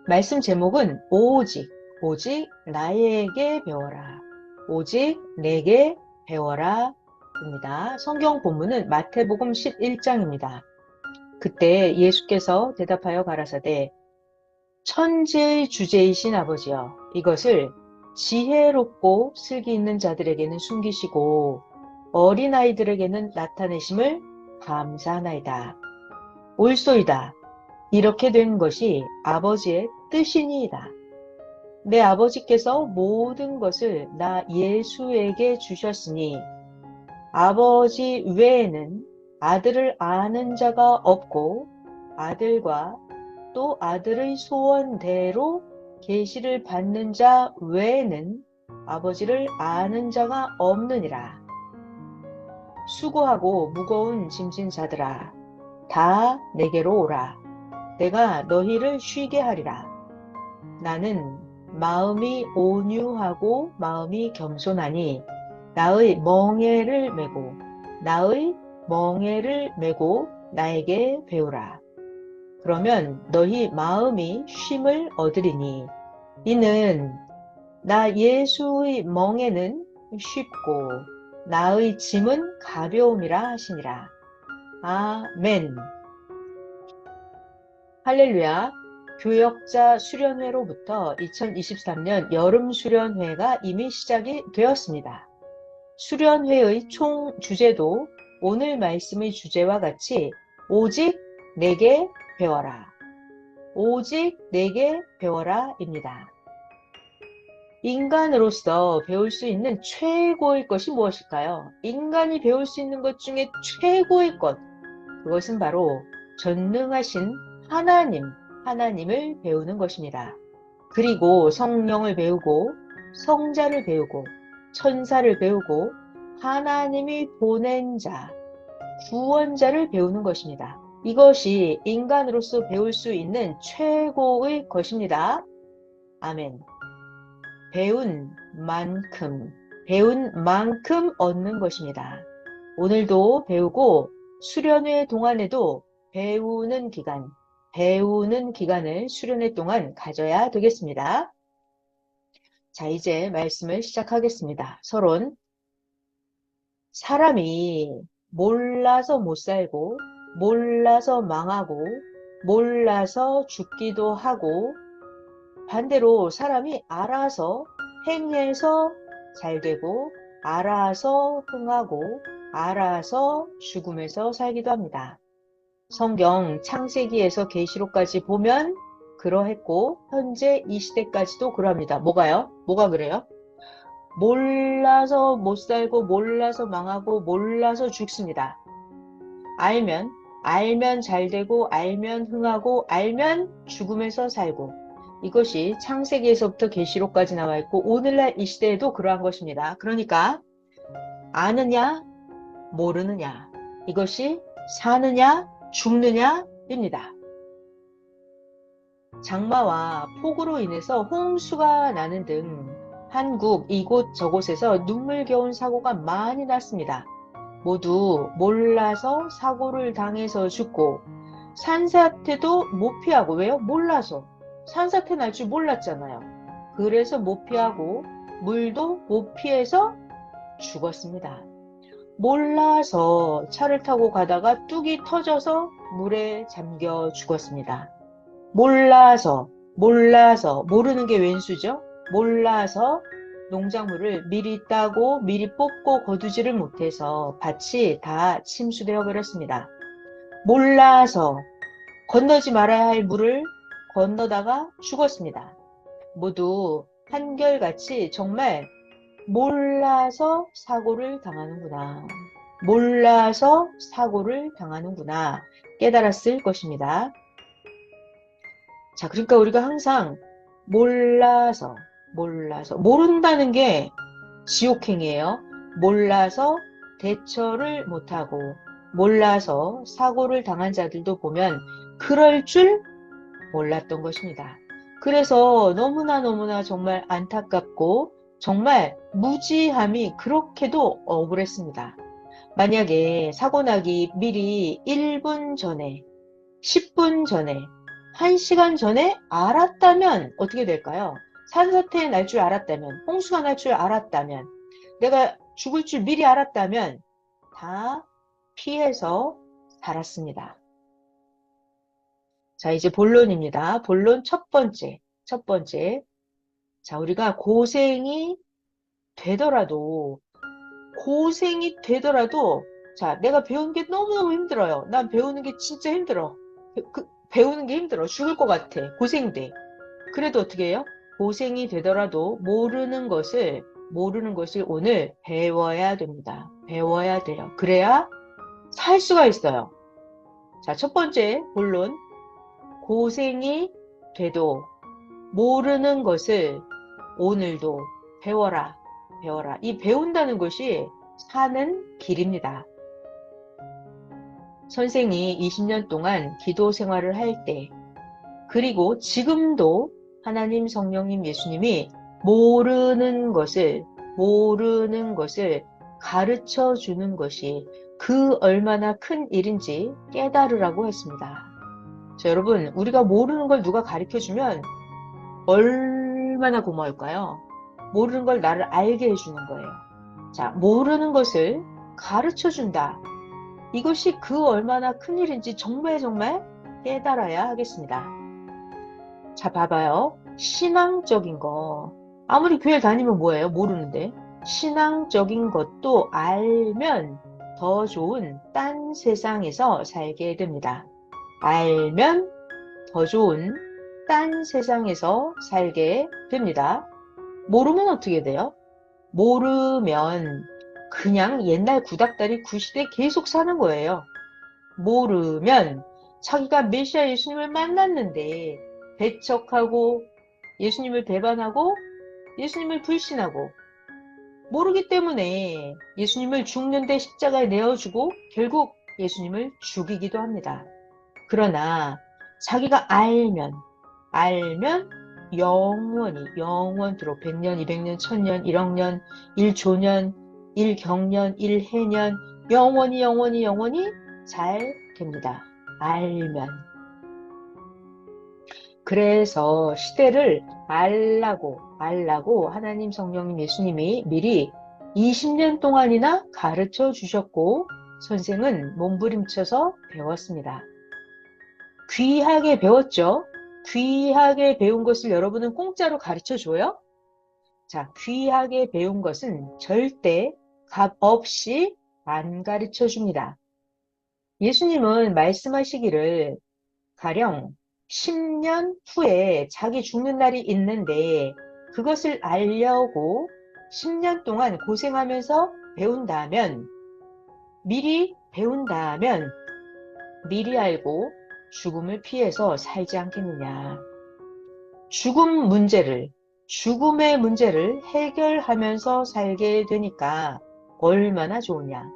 말씀 제목은 오직 나에게 배워라. 오직 내게 배워라 입니다. 성경 본문은 마태복음 11장입니다. 그때 예수께서 대답하여 가라사대 천지의 주제이신 아버지여 이것을 지혜롭고 슬기 있는 자들에게는 숨기시고 어린아이들에게는 나타내심을 감사하나이다. 옳소이다. 이렇게 된 것이 아버지의 뜻이니이다. 내 아버지께서 모든 것을 나 예수에게 주셨으니 아버지 외에는 아들을 아는 자가 없고 아들과 또 아들의 소원대로 계시를 받는 자 외에는 아버지를 아는 자가 없느니라. 수고하고 무거운 짐진 자들아 다 내게로 오라. 내가 너희를 쉬게 하리라. 나는 마음이 온유하고 마음이 겸손하니 나의 멍에를 메고 나에게 배우라. 그러면 너희 마음이 쉼을 얻으리니 이는 나 예수의 멍에는 쉽고 나의 짐은 가벼움이라 하시니라. 아멘. 할렐루야. 교역자 수련회로부터 2023년 여름 수련회가 이미 시작이 되었습니다. 수련회의 총 주제도 오늘 말씀의 주제와 같이 오직 내게 배워라. 오직 내게 배워라입니다. 인간으로서 배울 수 있는 최고의 것이 무엇일까요? 인간이 배울 수 있는 것 중에 최고의 것, 그것은 바로 전능하신 하나님을 배우는 것입니다. 그리고 성령을 배우고 성자를 배우고 천사를 배우고 하나님이 보낸 자, 구원자를 배우는 것입니다. 이것이 인간으로서 배울 수 있는 최고의 것입니다. 아멘. 배운 만큼 얻는 것입니다. 오늘도 배우고 수련회 동안에도 배우는 기간을 수련회 동안 가져야 되겠습니다. 자, 이제 말씀을 시작하겠습니다. 서론. 사람이 몰라서 못 살고, 몰라서 망하고, 몰라서 죽기도 하고, 반대로 사람이 알아서 행해서 잘 되고, 알아서 흥하고, 알아서 죽음에서 살기도 합니다. 성경 창세기에서 계시록까지 보면 그러했고 현재 이 시대까지도 그러합니다. 뭐가요? 뭐가 그래요? 몰라서 못 살고 몰라서 망하고 몰라서 죽습니다. 알면 잘 되고 알면 흥하고 알면 죽음에서 살고 이것이 창세기에서부터 계시록까지 나와 있고 오늘날 이 시대에도 그러한 것입니다. 그러니까 아느냐 모르느냐 이것이 사느냐 죽느냐입니다. 장마와 폭우로 인해서 홍수가 나는 등 한국 이곳저곳에서 눈물겨운 사고가 많이 났습니다. 모두 몰라서 사고를 당해서 죽고 산사태도 못 피하고 왜요? 몰라서 산사태 날 줄 몰랐잖아요. 그래서 못 피하고 물도 못 피해서 죽었습니다. 몰라서 차를 타고 가다가 뚝이 터져서 물에 잠겨 죽었습니다. 몰라서 모르는 게 왼수죠. 몰라서 농작물을 미리 따고 미리 뽑고 거두지를 못해서 밭이 다 침수되어 버렸습니다. 몰라서 건너지 말아야 할 물을 건너다가 죽었습니다. 모두 한결같이 정말 몰라서 사고를 당하는구나. 몰라서 사고를 당하는구나. 깨달았을 것입니다. 자, 그러니까 우리가 항상 몰라서 모른다는 게 지옥행이에요. 몰라서 대처를 못하고 몰라서 사고를 당한 자들도 보면 그럴 줄 몰랐던 것입니다. 그래서 너무나 정말 안타깝고 정말 무지함이 그렇게도 억울했습니다. 만약에 사고 나기 미리 1분 전에, 10분 전에 1시간 전에 알았다면 어떻게 될까요? 산사태에 날 줄 알았다면, 홍수가 날 줄 알았다면, 내가 죽을 줄 미리 알았다면 다 피해서 살았습니다. 자, 이제 본론입니다. 본론 첫 번째. 첫 번째. 자, 우리가 고생이 되더라도, 자, 내가 배운 게 너무너무 힘들어요. 난 배우는 게 진짜 힘들어. 배우는 게 힘들어. 죽을 것 같아. 고생돼. 그래도 어떻게 해요? 고생이 되더라도 모르는 것을 오늘 배워야 됩니다. 배워야 돼요. 그래야 살 수가 있어요. 자, 첫 번째 본론. 고생이 돼도 모르는 것을 오늘도 배워라. 배워라. 이 배운다는 것이 사는 길입니다. 선생이 20년 동안 기도 생활을 할 때, 그리고 지금도 하나님, 성령님, 예수님이 모르는 것을 가르쳐 주는 것이 그 얼마나 큰 일인지 깨달으라고 했습니다. 자, 여러분, 우리가 모르는 걸 누가 가르쳐 주면 얼마나 고마울까요? 모르는 걸 나를 알게 해주는 거예요. 자, 모르는 것을 가르쳐 준다. 이것이 그 얼마나 큰 일인지 정말 깨달아야 하겠습니다. 자, 봐봐요. 신앙적인 거. 아무리 교회 다니면 뭐예요? 모르는데. 신앙적인 것도 알면 더 좋은 딴 세상에서 살게 됩니다. 알면 더 좋은 딴 세상에서 살게 됩니다. 모르면 어떻게 돼요? 모르면 그냥 옛날 구닥다리 구시대 계속 사는 거예요. 모르면 자기가 메시아 예수님을 만났는데 배척하고 예수님을 배반하고 예수님을 불신하고 모르기 때문에 예수님을 죽는데 십자가에 내어주고 결국 예수님을 죽이기도 합니다. 그러나 자기가 알면 영원토록 100년, 200년, 1000년, 1억년, 1조년, 1경년, 1해년 영원히 잘 됩니다. 알면. 그래서 시대를 알라고 하나님, 성령님, 예수님이 미리 20년 동안이나 가르쳐 주셨고 선생은 몸부림쳐서 배웠습니다. 귀하게 배웠죠? 귀하게 배운 것을 여러분은 공짜로 가르쳐 줘요? 자, 귀하게 배운 것은 절대 값 없이 안 가르쳐 줍니다. 예수님은 말씀하시기를 가령 10년 후에 자기 죽는 날이 있는데 그것을 알려고 10년 동안 고생하면서 미리 알고 죽음을 피해서 살지 않겠느냐. 죽음의 문제를 해결하면서 살게 되니까 얼마나 좋으냐.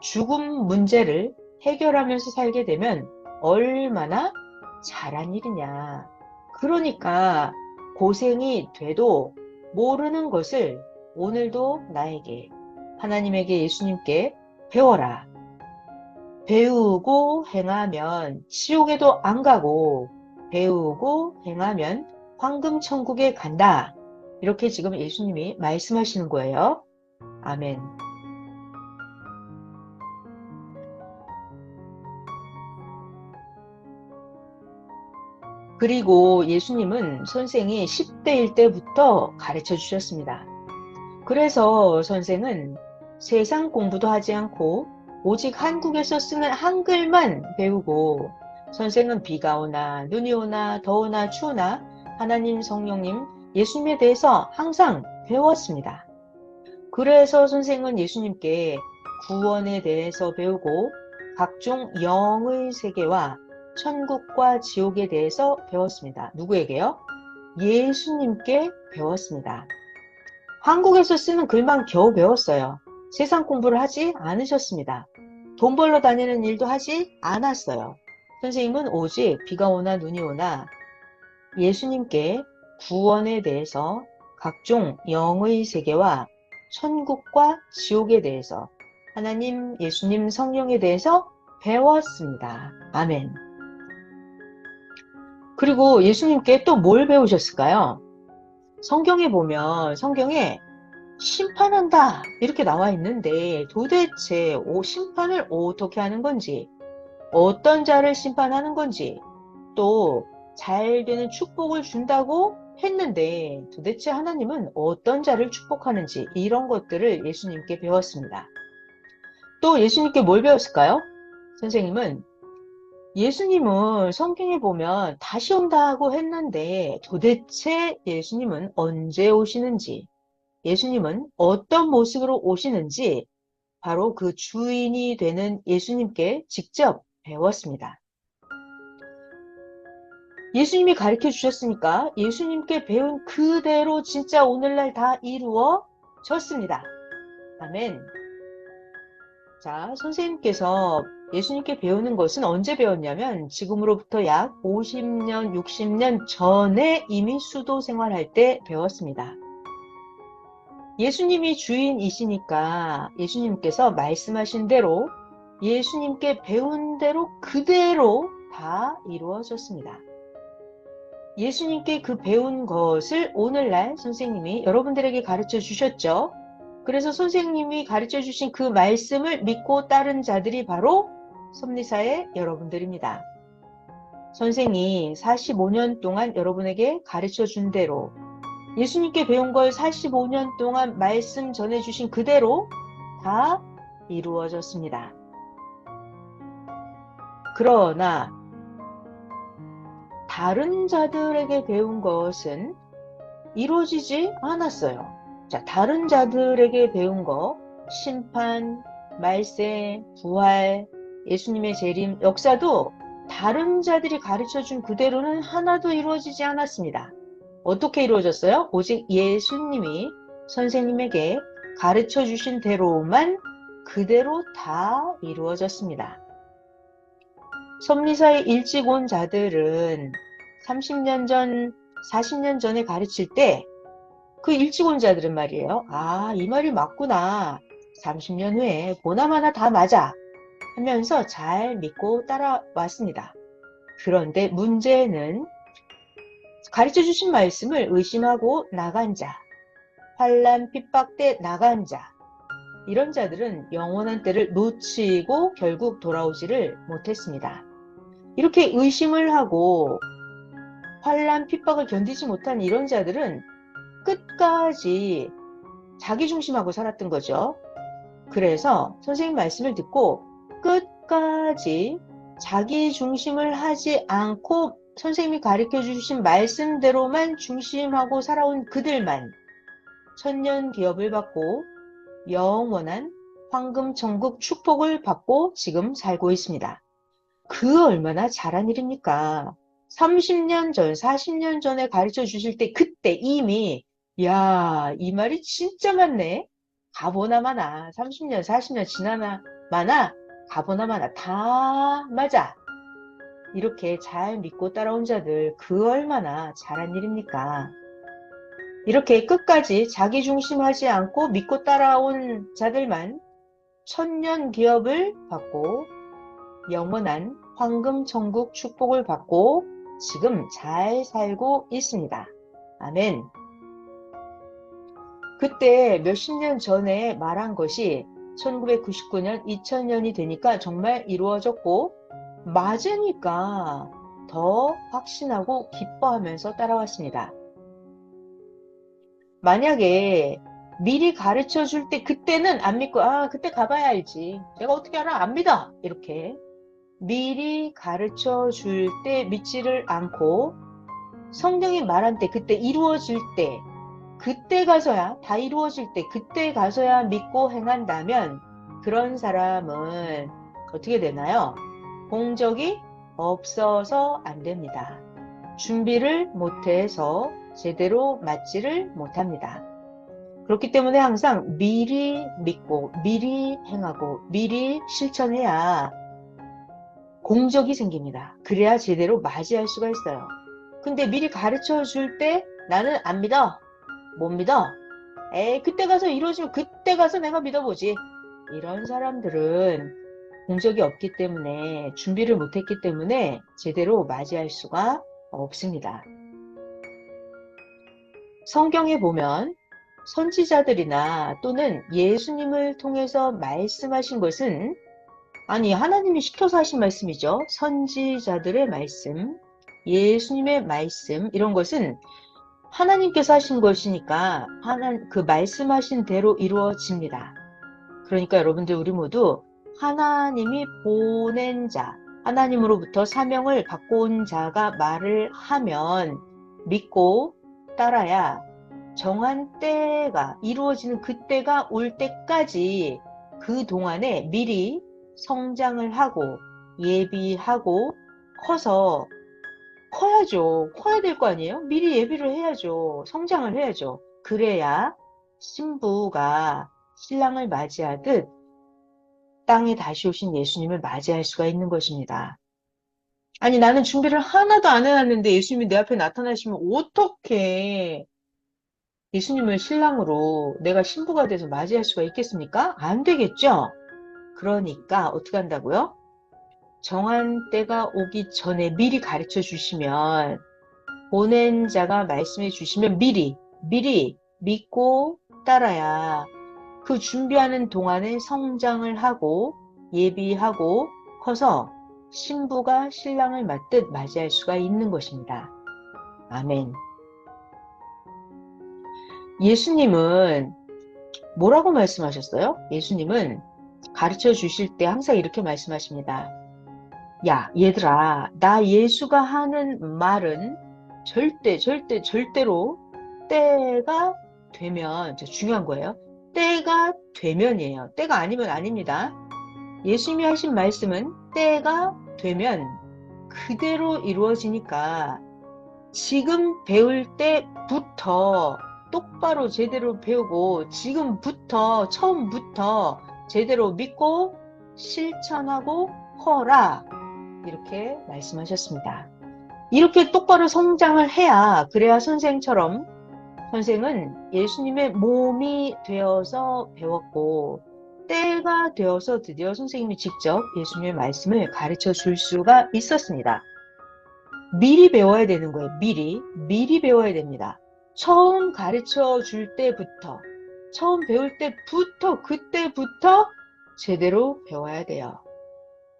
죽음 문제를 해결하면서 살게 되면 얼마나 잘한 일이냐. 그러니까 고생이 돼도 모르는 것을 오늘도 나에게, 하나님에게, 예수님께 배워라. 배우고 행하면 지옥에도 안 가고 배우고 행하면 황금천국에 간다. 이렇게 지금 예수님이 말씀하시는 거예요. 아멘. 그리고 예수님은 선생이 10대일 때부터 가르쳐 주셨습니다. 그래서 선생은 세상 공부도 하지 않고 오직 한국에서 쓰는 한글만 배우고 선생은 비가 오나 눈이 오나 더우나 추우나 하나님, 성령님, 예수님에 대해서 항상 배웠습니다. 그래서 선생은 예수님께 구원에 대해서 배우고 각종 영의 세계와 천국과 지옥에 대해서 배웠습니다. 누구에게요? 예수님께 배웠습니다. 한국에서 쓰는 글만 겨우 배웠어요. 세상 공부를 하지 않으셨습니다. 돈 벌러 다니는 일도 하지 않았어요. 선생님은 오직 비가 오나 눈이 오나 예수님께 구원에 대해서 각종 영의 세계와 천국과 지옥에 대해서 하나님, 예수님, 성령에 대해서 배웠습니다. 아멘. 그리고 예수님께 또 뭘 배우셨을까요? 성경에 보면 성경에 심판한다 이렇게 나와 있는데 도대체 심판을 어떻게 하는 건지, 어떤 자를 심판하는 건지, 또 잘 되는 축복을 준다고 했는데 도대체 하나님은 어떤 자를 축복하는지, 이런 것들을 예수님께 배웠습니다. 또 예수님께 뭘 배웠을까요? 예수님은 성경에 보면 다시 온다고 했는데 도대체 예수님은 언제 오시는지, 예수님은 어떤 모습으로 오시는지 바로 그 주인이 되는 예수님께 직접 배웠습니다. 예수님이 가르쳐 주셨으니까 예수님께 배운 그대로 진짜 오늘날 다 이루어졌습니다. 아멘. 자, 선생님께서 예수님께 배우는 것은 언제 배웠냐면 지금으로부터 약 50년, 60년 전에 이미 수도 생활할 때 배웠습니다. 예수님이 주인이시니까 예수님께서 말씀하신 대로, 예수님께 배운 대로 그대로 다 이루어졌습니다. 예수님께 그 배운 것을 오늘날 선생님이 여러분들에게 가르쳐 주셨죠. 그래서 선생님이 가르쳐 주신 그 말씀을 믿고 따른 자들이 바로 섭리사의 여러분들입니다. 선생이 45년 동안 여러분에게 가르쳐 준 대로, 예수님께 배운 걸 45년 동안 말씀 전해주신 그대로 다 이루어졌습니다. 그러나 다른 자들에게 배운 것은 이루어지지 않았어요. 자, 다른 자들에게 배운 거, 심판, 말세, 부활, 예수님의 재림, 역사도 다른 자들이 가르쳐준 그대로는 하나도 이루어지지 않았습니다. 어떻게 이루어졌어요? 오직 예수님이 선생님에게 가르쳐 주신 대로만 그대로 다 이루어졌습니다. 섭리사에 일찍 온 자들은 30년 전, 40년 전에 가르칠 때 그 일찍 온 자들은 말이에요. 아, 이 말이 맞구나. 30년 후에 보나마나 다 맞아 하면서 잘 믿고 따라왔습니다. 그런데 문제는 가르쳐 주신 말씀을 의심하고 나간 자, 환난 핍박 때 나간 자, 이런 자들은 영원한 때를 놓치고 결국 돌아오지를 못했습니다. 이렇게 의심을 하고 환난 핍박을 견디지 못한 이런 자들은 끝까지 자기중심하고 살았던 거죠. 그래서 선생님 말씀을 듣고 끝까지 자기중심을 하지 않고 선생님이 가르쳐 주신 말씀대로만 중심하고 살아온 그들만 천년 기업을 받고 영원한 황금천국 축복을 받고 지금 살고 있습니다. 그 얼마나 잘한 일입니까? 30년 전, 40년 전에 가르쳐 주실 때 그때 이미 야, 이 말이 진짜 맞네. 가보나 마나 30년, 40년 지나나 마나 가보나 마나 다 맞아. 이렇게 잘 믿고 따라온 자들 그 얼마나 잘한 일입니까? 이렇게 끝까지 자기중심하지 않고 믿고 따라온 자들만 천년 기업을 받고 영원한 황금천국 축복을 받고 지금 잘 살고 있습니다. 아멘. 그때 몇십 년 전에 말한 것이 1999년, 2000년이 되니까 정말 이루어졌고 맞으니까 더 확신하고 기뻐하면서 따라왔습니다. 만약에 미리 가르쳐 줄 때 그때는 안 믿고 아 그때 가봐야 알지. 내가 어떻게 알아? 안 믿어. 이렇게 미리 가르쳐 줄 때 믿지를 않고 성령이 말한 때 그때 이루어질 때 그때 가서야 다 이루어질 때 그때 가서야 믿고 행한다면 그런 사람은 어떻게 되나요? 공적이 없어서 안 됩니다. 준비를 못해서 제대로 맞지를 못합니다. 그렇기 때문에 항상 미리 믿고 미리 행하고 미리 실천해야 공적이 생깁니다. 그래야 제대로 맞이할 수가 있어요. 근데 미리 가르쳐 줄 때 나는 안 믿어. 못 믿어. 에이 그때 가서 이루어지면 그때 가서 내가 믿어보지. 이런 사람들은 공적이 없기 때문에 준비를 못했기 때문에 제대로 맞이할 수가 없습니다. 성경에 보면 선지자들이나 또는 예수님을 통해서 말씀하신 것은 아니 하나님이 시켜서 하신 말씀이죠. 선지자들의 말씀, 예수님의 말씀 이런 것은 하나님께서 하신 것이니까 그 말씀하신 대로 이루어집니다. 그러니까 여러분들 우리 모두 하나님이 보낸 자, 하나님으로부터 사명을 받고 온 자가 말을 하면 믿고 따라야 정한 때가 이루어지는 그때가 올 때까지 그 동안에 미리 성장을 하고 예비하고 커서 커야죠. 커야 될 거 아니에요? 미리 예비를 해야죠. 성장을 해야죠. 그래야 신부가 신랑을 맞이하듯 땅에 다시 오신 예수님을 맞이할 수가 있는 것입니다. 아니 나는 준비를 하나도 안 해놨는데 예수님이 내 앞에 나타나시면 어떻게 예수님을 신랑으로 내가 신부가 돼서 맞이할 수가 있겠습니까? 안 되겠죠? 그러니까 어떻게 한다고요? 정한 때가 오기 전에 미리 가르쳐 주시면 보낸 자가 말씀해 주시면 미리 믿고 따라야 그 준비하는 동안에 성장을 하고 예비하고 커서 신부가 신랑을 맞듯 맞이할 수가 있는 것입니다. 아멘. 예수님은 뭐라고 말씀하셨어요? 예수님은 가르쳐 주실 때 항상 이렇게 말씀하십니다. 야, 얘들아, 나 예수가 하는 말은 절대로 때가 되면, 중요한 거예요. 때가 되면이에요. 때가 아니면 아닙니다. 예수님이 하신 말씀은 때가 되면 그대로 이루어지니까 지금 배울 때부터 똑바로 제대로 배우고 지금부터 처음부터 제대로 믿고 실천하고 커라 이렇게 말씀하셨습니다. 이렇게 똑바로 성장을 해야 그래야 선생은 예수님의 몸이 되어서 배웠고 때가 되어서 드디어 선생님이 직접 예수님의 말씀을 가르쳐 줄 수가 있었습니다. 미리 배워야 되는 거예요. 미리 배워야 됩니다. 처음 가르쳐 줄 때부터 처음 배울 때부터 그때부터 제대로 배워야 돼요.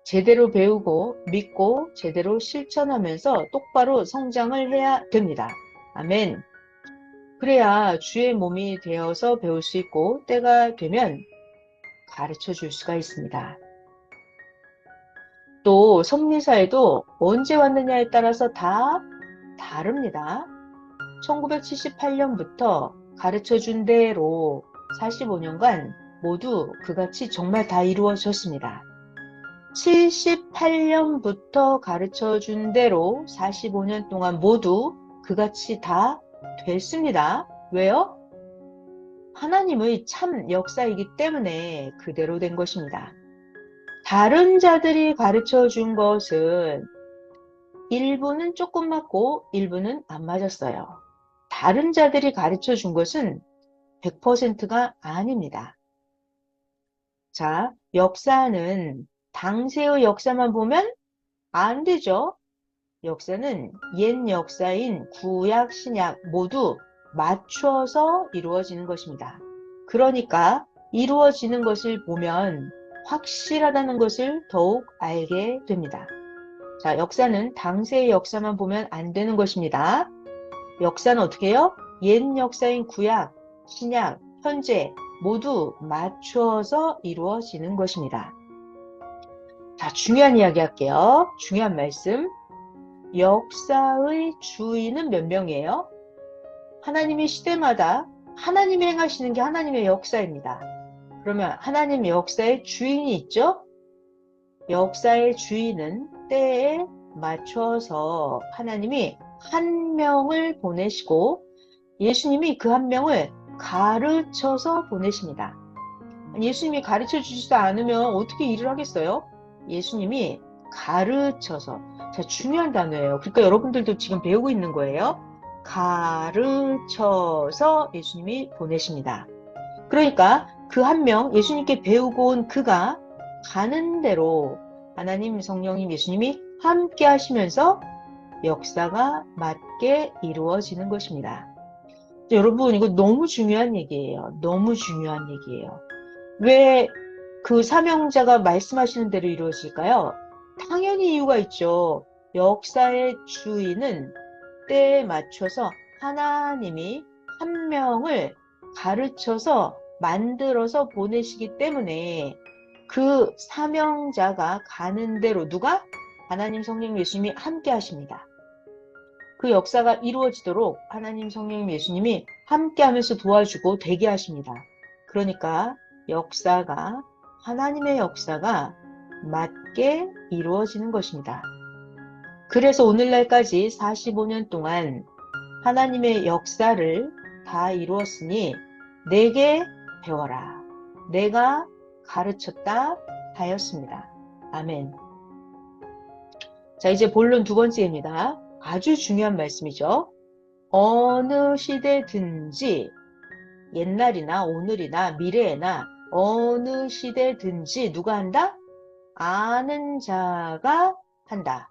제대로 배우고 믿고 제대로 실천하면서 똑바로 성장을 해야 됩니다. 아멘. 그래야 주의 몸이 되어서 배울 수 있고 때가 되면 가르쳐 줄 수가 있습니다. 또 섭리사에도 언제 왔느냐에 따라서 다 다릅니다. 1978년부터 가르쳐 준 대로 45년간 모두 그같이 정말 다 이루어졌습니다. 78년부터 가르쳐 준 대로 45년 동안 모두 그같이 다 됐습니다. 왜요? 하나님의 참 역사이기 때문에 그대로 된 것입니다. 다른 자들이 가르쳐 준 것은 일부는 조금 맞고 일부는 안 맞았어요. 다른 자들이 가르쳐 준 것은 100%가 아닙니다. 자, 역사는 당시의 역사만 보면 안 되죠. 역사는 옛 역사인 구약, 신약 모두 맞춰서 이루어지는 것입니다. 그러니까 이루어지는 것을 보면 확실하다는 것을 더욱 알게 됩니다. 자, 역사는 당시의 역사만 보면 안 되는 것입니다. 역사는 어떻게 해요? 옛 역사인 구약, 신약, 현재 모두 맞추어서 이루어지는 것입니다. 자, 중요한 이야기 할게요. 중요한 말씀. 역사의 주인은 몇 명이에요? 하나님이 시대마다 하나님이 행하시는 게 하나님의 역사입니다. 그러면 하나님의 역사의 주인이 있죠? 역사의 주인은 때에 맞춰서 하나님이 한 명을 보내시고 예수님이 그 한 명을 가르쳐서 보내십니다. 예수님이 가르쳐 주지도 않으면 어떻게 일을 하겠어요? 예수님이 가르쳐서. 자, 중요한 단어예요. 그러니까 여러분들도 지금 배우고 있는 거예요. 가르쳐서 예수님이 보내십니다. 그러니까 그 한 명, 예수님께 배우고 온 그가 가는 대로 하나님, 성령님, 예수님이 함께 하시면서 역사가 맞게 이루어지는 것입니다. 여러분, 이거 너무 중요한 얘기예요. 너무 중요한 얘기예요. 왜 그 사명자가 말씀하시는 대로 이루어질까요? 당연히 이유가 있죠. 역사의 주인은 때에 맞춰서 하나님이 한 명을 가르쳐서 만들어서 보내시기 때문에 그 사명자가 가는 대로 누가? 하나님, 성령, 예수님이 함께 하십니다. 그 역사가 이루어지도록 하나님, 성령, 예수님이 함께 하면서 도와주고 되게 하십니다. 그러니까 역사가, 하나님의 역사가 맞게 이루어지는 것입니다. 그래서 오늘날까지 45년 동안 하나님의 역사를 다 이루었으니 내게 배워라. 내가 가르쳤다 하였습니다. 아멘. 자, 이제 본론 두 번째입니다. 아주 중요한 말씀이죠. 어느 시대든지 옛날이나 오늘이나 미래에나 어느 시대든지 누가 한다? 아는 자가 한다.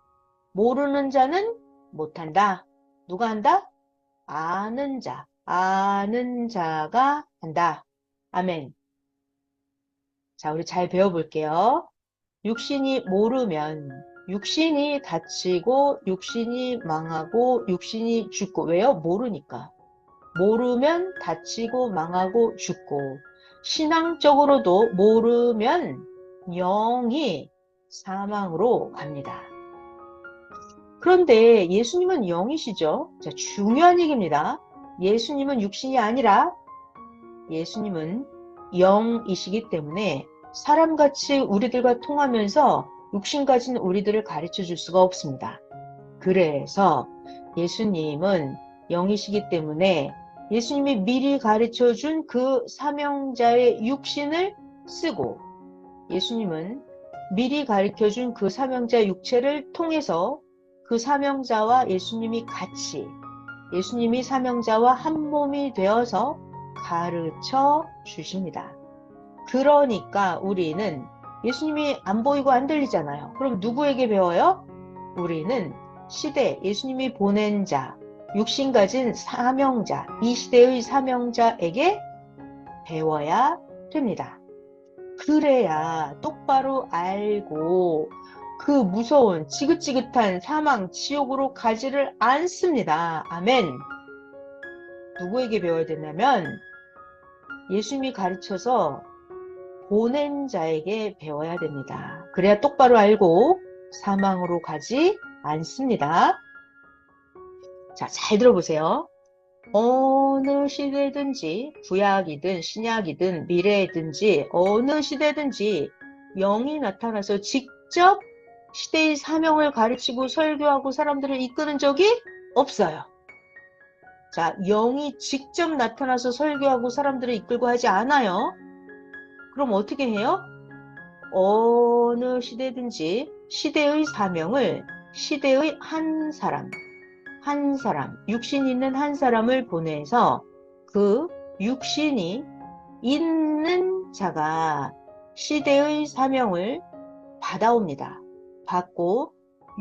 모르는 자는 못한다. 누가 한다? 아는 자, 아는 자가 한다. 아멘. 자, 우리 잘 배워볼게요. 육신이 모르면 육신이 다치고 육신이 망하고 육신이 죽고. 왜요? 모르니까. 모르면 다치고 망하고 죽고. 신앙적으로도 모르면 영이 사망으로 갑니다. 그런데 예수님은 영이시죠? 자, 중요한 얘기입니다. 예수님은 육신이 아니라 예수님은 영이시기 때문에 사람같이 우리들과 통하면서 육신 가진 우리들을 가르쳐 줄 수가 없습니다. 그래서 예수님은 영이시기 때문에 예수님이 미리 가르쳐 준 그 사명자의 육신을 쓰고 예수님은 미리 가르쳐 준 그 사명자의 육체를 통해서 그 사명자와 예수님이 같이 예수님이 사명자와 한 몸이 되어서 가르쳐 주십니다. 그러니까 우리는 예수님이 안 보이고 안 들리잖아요. 그럼 누구에게 배워요? 우리는 시대, 예수님이 보낸 자, 육신 가진 사명자, 이 시대의 사명자에게 배워야 됩니다. 그래야 똑바로 알고 그 무서운 지긋지긋한 사망, 지옥으로 가지를 않습니다. 아멘. 누구에게 배워야 되냐면 예수님이 가르쳐서 보낸 자에게 배워야 됩니다. 그래야 똑바로 알고 사망으로 가지 않습니다. 자, 잘 들어보세요. 어느 시대든지 구약이든 신약이든 미래든지 어느 시대든지 영이 나타나서 직접 시대의 사명을 가르치고 설교하고 사람들을 이끄는 적이 없어요. 자, 영이 직접 나타나서 설교하고 사람들을 이끌고 하지 않아요. 그럼 어떻게 해요? 어느 시대든지 시대의 사명을 시대의 한 사람, 육신 있는 한 사람을 보내서 그 육신이 있는 자가 시대의 사명을 받아옵니다. 받고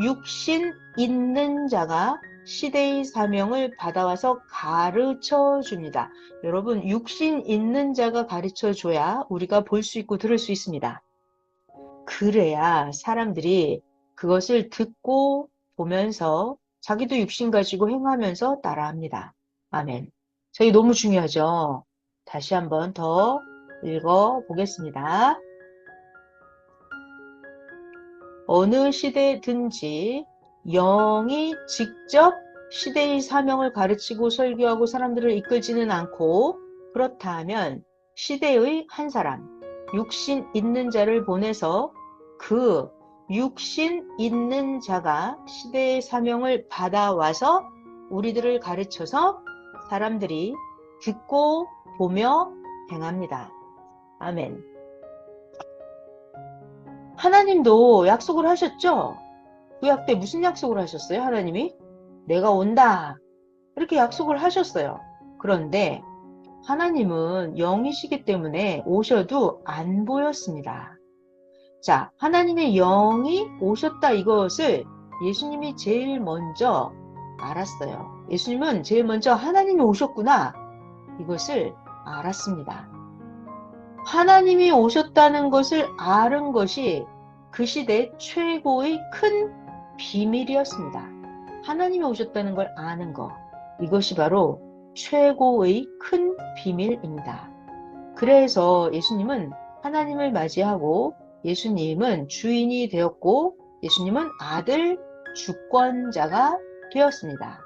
육신 있는 자가 시대의 사명을 받아와서 가르쳐 줍니다. 여러분, 육신 있는 자가 가르쳐 줘야 우리가 볼 수 있고 들을 수 있습니다. 그래야 사람들이 그것을 듣고 보면서 자기도 육신 가지고 행하면서 따라합니다. 아멘. 저희 너무 중요하죠? 다시 한번 더 읽어보겠습니다. 어느 시대든지 영이 직접 시대의 사명을 가르치고 설교하고 사람들을 이끌지는 않고 그렇다면 시대의 한 사람, 육신 있는 자를 보내서 그 육신 있는 자가 시대의 사명을 받아와서 우리들을 가르쳐서 사람들이 듣고 보며 행합니다. 아멘. 하나님도 약속을 하셨죠? 구약 때 무슨 약속을 하셨어요? 하나님이? 내가 온다. 이렇게 약속을 하셨어요. 그런데 하나님은 영이시기 때문에 오셔도 안 보였습니다. 자, 하나님의 영이 오셨다 이것을 예수님이 제일 먼저 알았어요. 예수님은 제일 먼저 하나님이 오셨구나. 이것을 알았습니다. 하나님이 오셨다는 것을 아는 것이 그 시대 최고의 큰 비밀이었습니다. 하나님이 오셨다는 걸 아는 것. 이것이 바로 최고의 큰 비밀입니다. 그래서 예수님은 하나님을 맞이하고 예수님은 주인이 되었고 예수님은 아들 주권자가 되었습니다.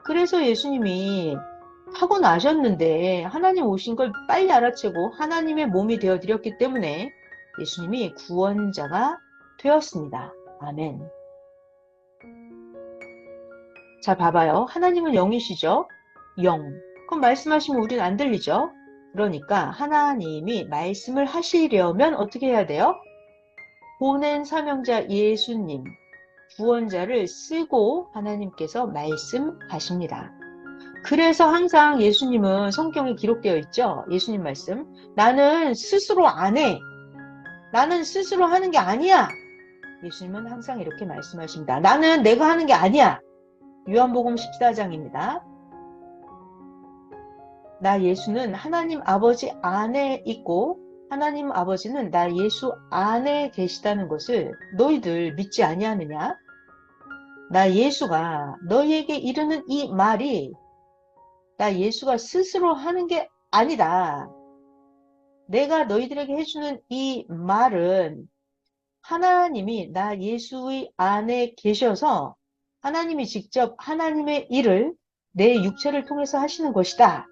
그래서 예수님이 타고나셨는데 하나님 오신 걸 빨리 알아채고 하나님의 몸이 되어드렸기 때문에 예수님이 구원자가 되었습니다. 아멘. 자, 봐봐요. 하나님은 영이시죠? 영. 그럼 말씀하시면 우리는 안 들리죠? 그러니까 하나님이 말씀을 하시려면 어떻게 해야 돼요? 보낸 사명자 예수님, 구원자를 쓰고 하나님께서 말씀하십니다. 그래서 항상 예수님은 성경에 기록되어 있죠. 예수님 말씀. 나는 스스로 안 해. 나는 스스로 하는 게 아니야. 예수님은 항상 이렇게 말씀하십니다. 나는 내가 하는 게 아니야. 요한복음 14장입니다. 나 예수는 하나님 아버지 안에 있고 하나님 아버지는 나 예수 안에 계시다는 것을 너희들 믿지 아니하느냐? 나 예수가 너희에게 이르는 이 말이 나 예수가 스스로 하는 게 아니다. 내가 너희들에게 해주는 이 말은 하나님이 나 예수의 안에 계셔서 하나님이 직접 하나님의 일을 내 육체를 통해서 하시는 것이다.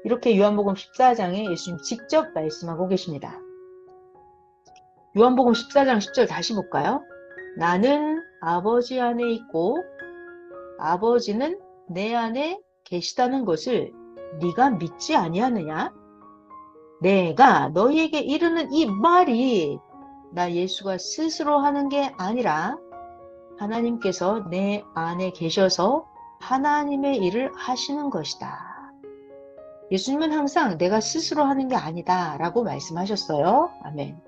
이렇게 요한복음 14장에 예수님 직접 말씀하고 계십니다. 요한복음 14장 10절 다시 볼까요? 나는 아버지 안에 있고 아버지는 내 안에 계시다는 것을 네가 믿지 아니하느냐? 내가 너희에게 이르는 이 말이 나 예수가 스스로 하는 게 아니라 하나님께서 내 안에 계셔서 하나님의 일을 하시는 것이다. 예수님은 항상 내가 스스로 하는 게 아니다 라고 말씀하셨어요. 아멘.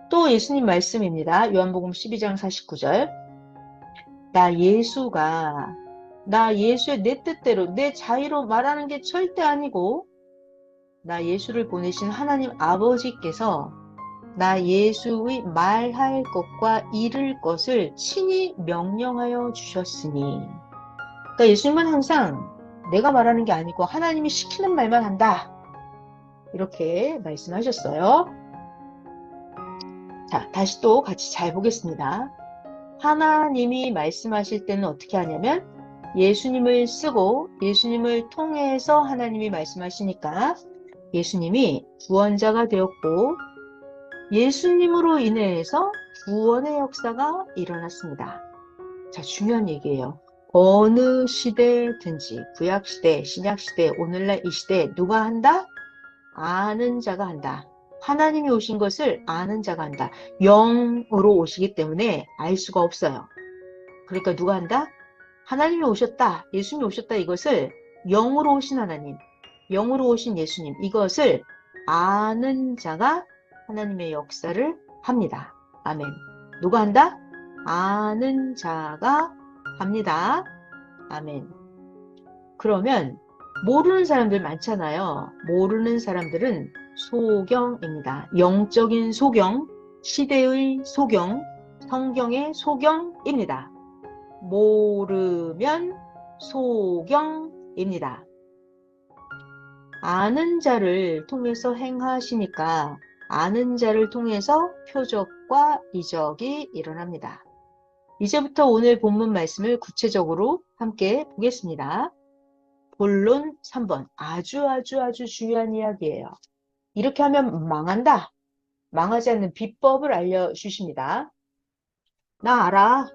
또 예수님 말씀입니다. 요한복음 12장 49절. 나 예수의 내 뜻대로 내 자의로 말하는 게 절대 아니고 나 예수를 보내신 하나님 아버지께서 나 예수의 말할 것과 이를 것을 친히 명령하여 주셨으니. 그러니까 예수님은 항상 내가 말하는 게 아니고 하나님이 시키는 말만 한다. 이렇게 말씀하셨어요. 자, 다시 또 같이 잘 보겠습니다. 하나님이 말씀하실 때는 어떻게 하냐면 예수님을 쓰고 예수님을 통해서 하나님이 말씀하시니까 예수님이 구원자가 되었고 예수님으로 인해서 구원의 역사가 일어났습니다. 자, 중요한 얘기예요. 어느 시대든지 구약시대, 신약시대, 오늘날 이 시대 누가 한다? 아는 자가 한다. 하나님이 오신 것을 아는 자가 한다. 영으로 오시기 때문에 알 수가 없어요. 그러니까 누가 한다? 하나님이 오셨다. 예수님이 오셨다. 이것을 영으로 오신 하나님, 영으로 오신 예수님, 이것을 아는 자가 하나님의 역사를 합니다. 아멘. 누가 한다? 아는 자가 합니다. 아멘. 그러면 모르는 사람들 많잖아요. 모르는 사람들은 소경입니다. 영적인 소경, 시대의 소경, 성경의 소경입니다. 모르면 소경입니다. 아는 자를 통해서 행하시니까 아는 자를 통해서 표적과 이적이 일어납니다. 이제부터 오늘 본문 말씀을 구체적으로 함께 보겠습니다. 본론 3번. 아주 중요한 이야기예요. 이렇게 하면 망한다. 망하지 않는 비법을 알려주십니다. 나 알아.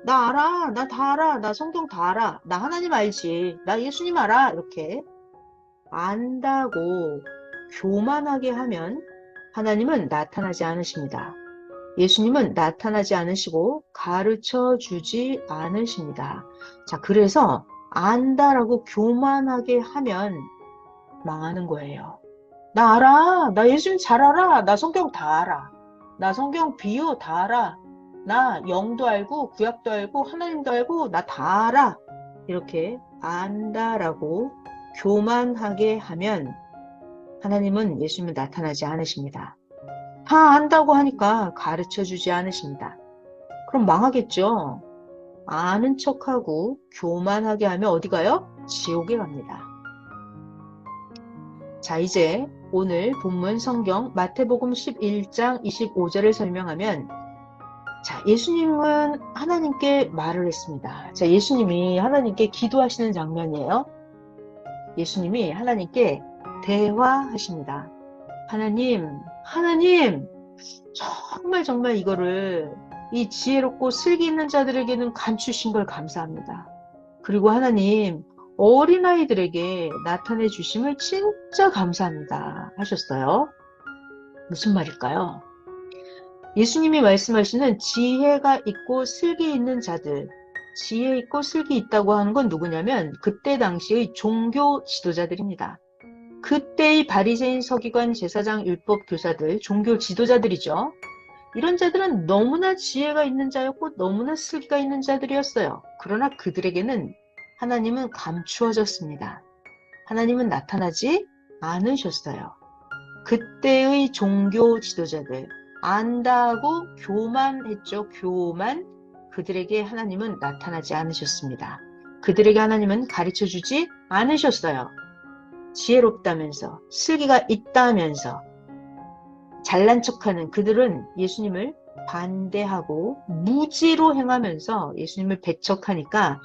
나 다 알아. 나 성경 다 알아. 나 하나님 알지. 나 예수님 알아. 이렇게 안다고 교만하게 하면 하나님은 나타나지 않으십니다. 예수님은 나타나지 않으시고 가르쳐 주지 않으십니다. 자, 그래서 안다라고 교만하게 하면 망하는 거예요. 나 알아. 나 예수님 잘 알아. 나 성경 다 알아. 나 성경 비유 다 알아. 나 영도 알고 구약도 알고 하나님도 알고 나 다 알아. 이렇게 안다라고 교만하게 하면 하나님은 예수님은 나타나지 않으십니다. 다 안다고 하니까 가르쳐주지 않으십니다. 그럼 망하겠죠. 아는 척하고 교만하게 하면 어디 가요? 지옥에 갑니다. 자, 이제 오늘 본문 성경 마태복음 11장 25절을 설명하면 자, 예수님은 하나님께 말을 했습니다. 자, 예수님이 하나님께 기도하시는 장면이에요. 예수님이 하나님께 대화하십니다. 하나님, 정말 이거를 이 지혜롭고 슬기 있는 자들에게는 감추신 걸 감사합니다. 그리고 하나님, 어린아이들에게 나타내 주심을 진짜 감사합니다. 하셨어요. 무슨 말일까요? 예수님이 말씀하시는 지혜가 있고 슬기 있는 자들, 지혜 있고 슬기 있다고 하는 건 누구냐면 그때 당시의 종교 지도자들입니다. 그때의 바리새인 서기관 제사장 율법 교사들, 종교 지도자들이죠. 이런 자들은 너무나 지혜가 있는 자였고 너무나 슬기가 있는 자들이었어요. 그러나 그들에게는 하나님은 감추어졌습니다. 하나님은 나타나지 않으셨어요. 그때의 종교 지도자들, 안다고 교만했죠. 교만. 그들에게 하나님은 나타나지 않으셨습니다. 그들에게 하나님은 가르쳐주지 않으셨어요. 지혜롭다면서, 슬기가 있다면서, 잘난 척하는 그들은 예수님을 반대하고 무지로 행하면서 예수님을 배척하니까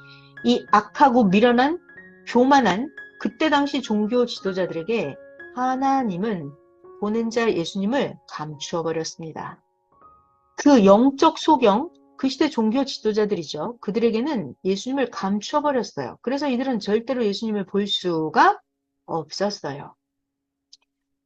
이 악하고 미련한 교만한 그때 당시 종교 지도자들에게 하나님은 보낸 자 예수님을 감추어 버렸습니다. 그 영적 소경, 그 시대 종교 지도자들이죠. 그들에게는 예수님을 감추어 버렸어요. 그래서 이들은 절대로 예수님을 볼 수가 없었어요.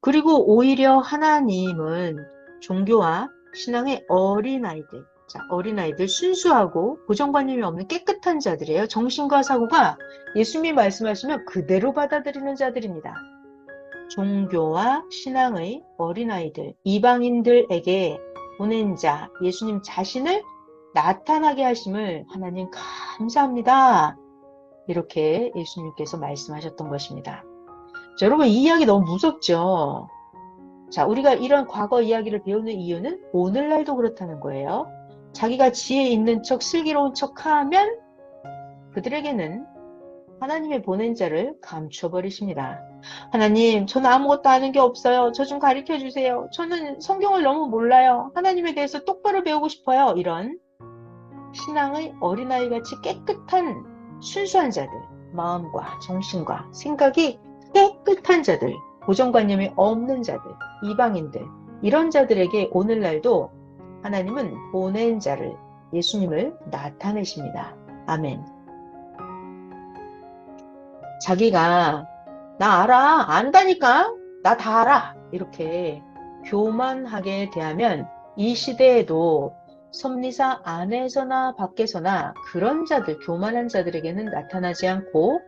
그리고 오히려 하나님은 종교와 신앙의 어린아이들, 자, 어린아이들 순수하고 고정관념이 없는 깨끗한 자들이에요. 정신과 사고가 예수님이 말씀하시면 그대로 받아들이는 자들입니다. 종교와 신앙의 어린아이들, 이방인들에게 보낸 자, 예수님 자신을 나타나게 하심을 하나님 감사합니다. 이렇게 예수님께서 말씀하셨던 것입니다. 자, 여러분 이 이야기 너무 무섭죠? 자, 우리가 이런 과거 이야기를 배우는 이유는 오늘날도 그렇다는 거예요. 자기가 지혜 있는 척, 슬기로운 척하면 그들에게는 하나님의 보낸 자를 감춰버리십니다. 하나님, 저는 아무것도 아는 게 없어요. 저 좀 가르쳐 주세요. 저는 성경을 너무 몰라요. 하나님에 대해서 똑바로 배우고 싶어요. 이런 신앙의 어린아이같이 깨끗한 순수한 자들, 마음과 정신과 생각이 깨끗한 자들, 고정관념이 없는 자들, 이방인들, 이런 자들에게 오늘날도 하나님은 보낸 자를, 예수님을 나타내십니다. 아멘. 자기가 나 알아, 안다니까, 나 다 알아, 이렇게 교만하게 대하면 이 시대에도 섭리사 안에서나 밖에서나 그런 자들, 교만한 자들에게는 나타나지 않고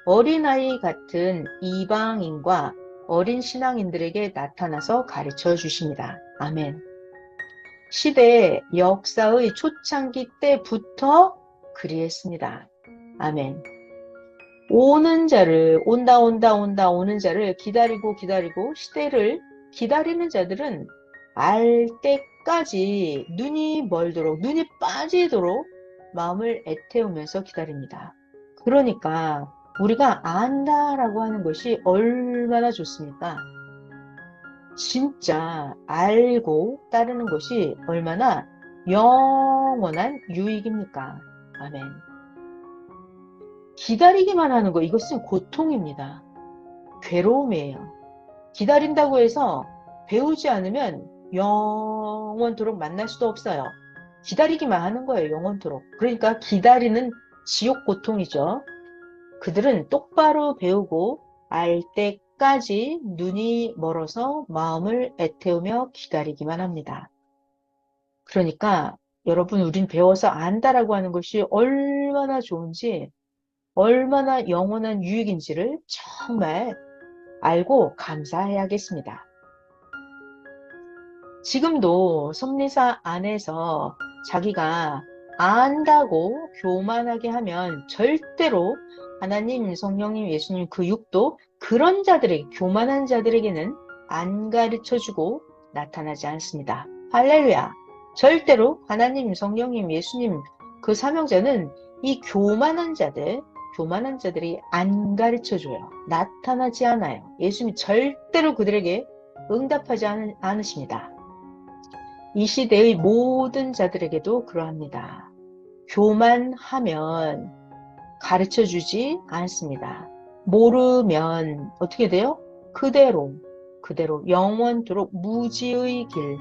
어린아이 같은 이방인과 어린 신앙인들에게 나타나서 가르쳐 주십니다. 아멘. 시대 역사의 초창기 때부터 그리했습니다. 아멘. 오는 자를, 오는 자를 기다리고 시대를 기다리는 자들은 알 때까지 눈이 멀도록, 눈이 빠지도록 마음을 애태우면서 기다립니다. 그러니까 우리가 안다라고 하는 것이 얼마나 좋습니까? 진짜 알고 따르는 것이 얼마나 영원한 유익입니까? 아멘. 기다리기만 하는 거, 이것은 고통입니다. 괴로움이에요. 기다린다고 해서 배우지 않으면 영원토록 만날 수도 없어요. 기다리기만 하는 거예요, 영원토록. 그러니까 기다리는 지옥 고통이죠. 그들은 똑바로 배우고 알 때까지 눈이 멀어서 마음을 애태우며 기다리기만 합니다. 그러니까 여러분, 우린 배워서 안다라고 하는 것이 얼마나 좋은지, 얼마나 영원한 유익인지를 정말 알고 감사해야겠습니다. 지금도 섭리사 안에서 자기가 안다고 교만하게 하면 절대로 하나님, 성령님, 예수님 그 육도 그런 자들에게, 교만한 자들에게는 안 가르쳐주고 나타나지 않습니다. 할렐루야. 절대로 하나님, 성령님, 예수님 그 삼형제는 이 교만한 자들이 안 가르쳐줘요. 나타나지 않아요. 예수님이 절대로 그들에게 응답하지 않으십니다. 이 시대의 모든 자들에게도 그러합니다. 교만하면 가르쳐주지 않습니다. 모르면 어떻게 돼요? 그대로 영원토록 무지의 길,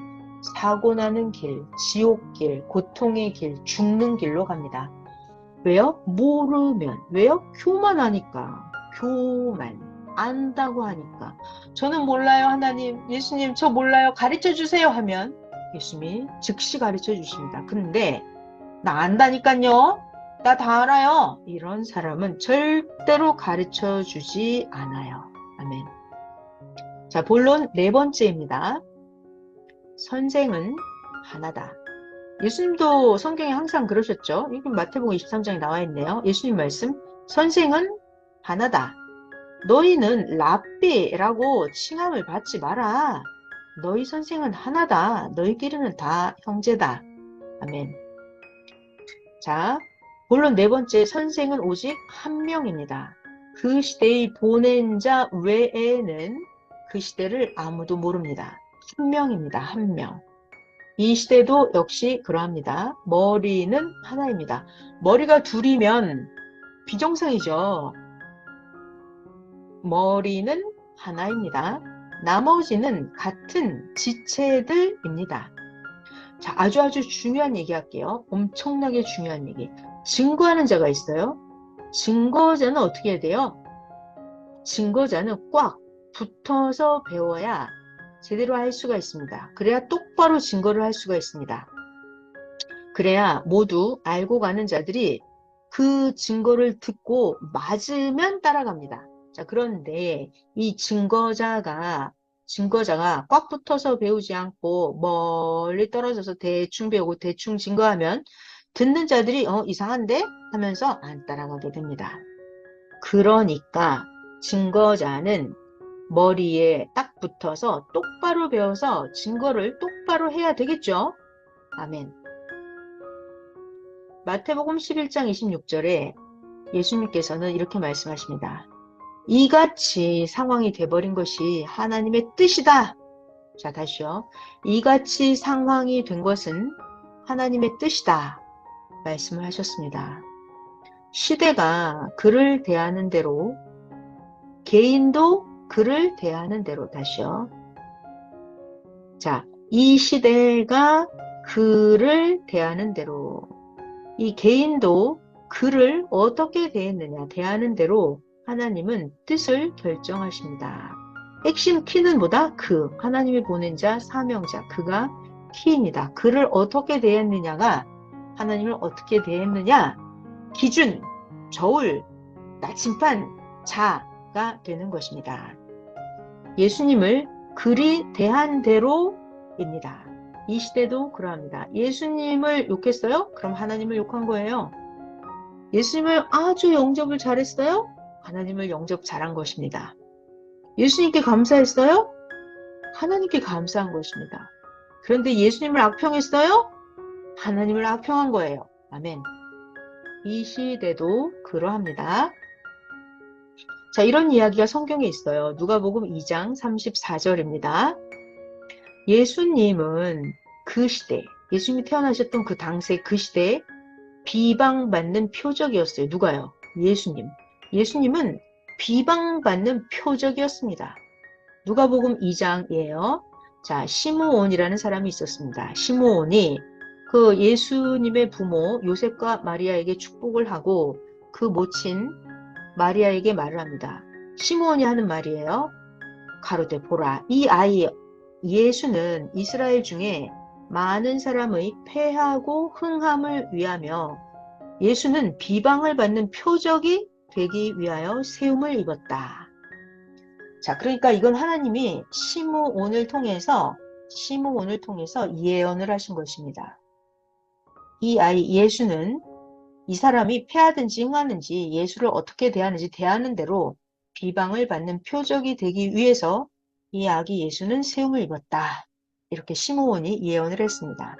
사고나는 길, 지옥길, 고통의 길, 죽는 길로 갑니다. 왜요? 모르면. 왜요? 교만하니까. 교만. 안다고 하니까. 저는 몰라요, 하나님. 예수님, 저 몰라요. 가르쳐 주세요 하면 예수님이 즉시 가르쳐 주십니다. 근데 나 안다니까요. 나 다 알아요. 이런 사람은 절대로 가르쳐 주지 않아요. 아멘. 자, 본론 네 번째입니다. 선생은 하나다. 예수님도 성경에 항상 그러셨죠. 이건 마태복음 23장에 나와 있네요. 예수님 말씀, 선생은 하나다. 너희는 랍비라고 칭함을 받지 마라. 너희 선생은 하나다. 너희끼리는 다 형제다. 아멘. 자, 본론 네 번째, 선생은 오직 한 명입니다. 그 시대의 보낸 자 외에는 그 시대를 아무도 모릅니다. 한 명입니다. 한 명. 이 시대도 역시 그러합니다. 머리는 하나입니다. 머리가 둘이면 비정상이죠. 머리는 하나입니다. 나머지는 같은 지체들입니다. 자, 아주 중요한 얘기 할게요. 엄청나게 중요한 얘기. 증거하는 자가 있어요. 증거자는 어떻게 해야 돼요? 증거자는 꽉 붙어서 배워야 제대로 할 수가 있습니다. 그래야 똑바로 증거를 할 수가 있습니다. 그래야 모두 알고 가는 자들이 그 증거를 듣고 맞으면 따라갑니다. 자, 그런데 이 증거자가 꽉 붙어서 배우지 않고 멀리 떨어져서 대충 배우고 대충 증거하면 듣는 자들이 이상한데? 하면서 안 따라가게 됩니다. 그러니까 증거자는 머리에 딱 붙어서 똑바로 배워서 증거를 똑바로 해야 되겠죠? 아멘. 마태복음 11장 26절에 예수님께서는 이렇게 말씀하십니다. 이같이 상황이 돼버린 것이 하나님의 뜻이다. 자, 다시요. 이같이 상황이 된 것은 하나님의 뜻이다. 말씀을 하셨습니다. 시대가 그를 대하는 대로 개인도 그를 대하는 대로 다시요. 자, 이 시대가 그를 대하는 대로 이 개인도 그를 어떻게 대하는 대로 하나님은 뜻을 결정하십니다. 핵심 키는 뭐다? 하나님이 보낸 자, 사명자, 그가 키입니다. 그를 어떻게 대했느냐가 하나님을 어떻게 대했느냐 기준, 저울, 나침반, 자가 되는 것입니다. 예수님을 그리 대한 대로입니다. 이 시대도 그러합니다. 예수님을 욕했어요? 그럼 하나님을 욕한 거예요. 예수님을 아주 영접을 잘했어요? 하나님을 영접 잘한 것입니다. 예수님께 감사했어요? 하나님께 감사한 것입니다. 그런데 예수님을 악평했어요? 하나님을 악평한 거예요. 아멘. 이 시대도 그러합니다. 자, 이런 이야기가 성경에 있어요. 누가복음 2장 34절입니다. 예수님은 그 시대, 예수님이 태어나셨던 그 당시에 그 시대에 비방받는 표적이었어요. 누가요? 예수님. 예수님은 비방받는 표적이었습니다. 누가복음 2장이에요. 자, 시므온이라는 사람이 있었습니다. 시므온이 그 예수님의 부모 요셉과 마리아에게 축복을 하고 그 모친 마리아에게 말을 합니다. 시므온이 하는 말이에요. 가로되 보라, 이 아이 예수는 이스라엘 중에 많은 사람의 패하고 흥함을 위하며 예수는 비방을 받는 표적이 되기 위하여 세움을 입었다. 자, 그러니까 이건 하나님이 시므온을 통해서 예언을 하신 것입니다. 이 아이 예수는 이 사람이 패하든지 흥하든지 예수를 어떻게 대하는지 대하는 대로 비방을 받는 표적이 되기 위해서 이 아기 예수는 세움을 입었다. 이렇게 시므온이 예언을 했습니다.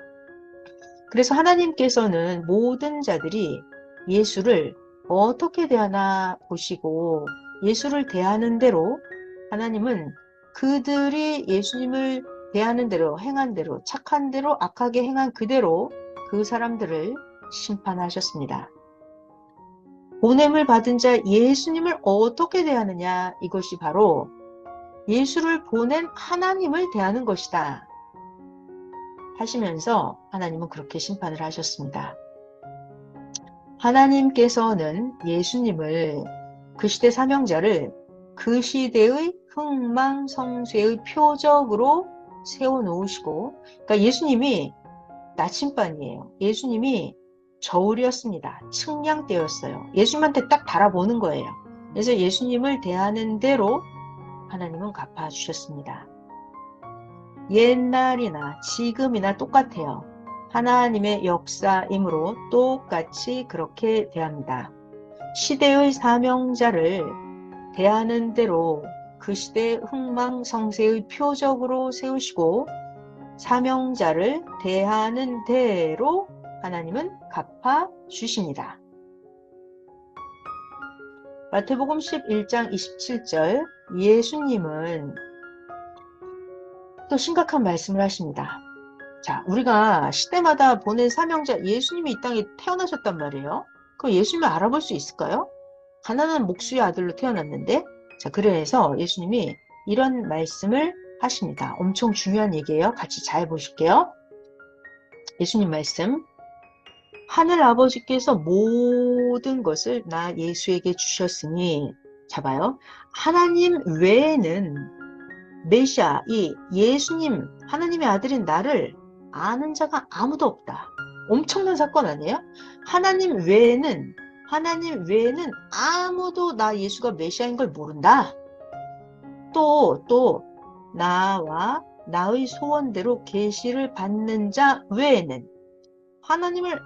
그래서 하나님께서는 모든 자들이 예수를 어떻게 대하나 보시고 예수를 대하는 대로 하나님은 그들이 예수님을 대하는 대로 행한 대로 착한 대로 악하게 행한 그대로 그 사람들을 심판하셨습니다. 보냄을 받은 자 예수님을 어떻게 대하느냐, 이것이 바로 예수를 보낸 하나님을 대하는 것이다 하시면서 하나님은 그렇게 심판을 하셨습니다. 하나님께서는 예수님을, 그 시대 사명자를 그 시대의 흥망성쇠의 표적으로 세워놓으시고, 그러니까 예수님이 나침반이에요. 예수님이 저울이었습니다. 측량대였어요. 예수님한테 딱 달아보는 거예요. 그래서 예수님을 대하는 대로 하나님은 갚아주셨습니다. 옛날이나 지금이나 똑같아요. 하나님의 역사이므로 똑같이 그렇게 대합니다. 시대의 사명자를 대하는 대로 그 시대의 흥망성쇠의 표적으로 세우시고 사명자를 대하는 대로 하나님은 갚아주십니다. 마태복음 11장 27절 예수님은 또 심각한 말씀을 하십니다. 자, 우리가 시대마다 보낸 사명자 예수님이 이 땅에 태어나셨단 말이에요. 그럼 예수님을 알아볼 수 있을까요? 가난한 목수의 아들로 태어났는데, 자, 그래서 예수님이 이런 말씀을 하십니다. 엄청 중요한 얘기예요. 같이 잘 보실게요. 예수님 말씀. 하늘 아버지께서 모든 것을 나 예수에게 주셨으니, 잡아요. 하나님 외에는 메시아, 이 예수님, 하나님의 아들인 나를 아는 자가 아무도 없다. 엄청난 사건 아니에요? 하나님 외에는 아무도 나 예수가 메시아인 걸 모른다. 또 나와 나의 소원대로 계시를 받는 자 외에는 하나님을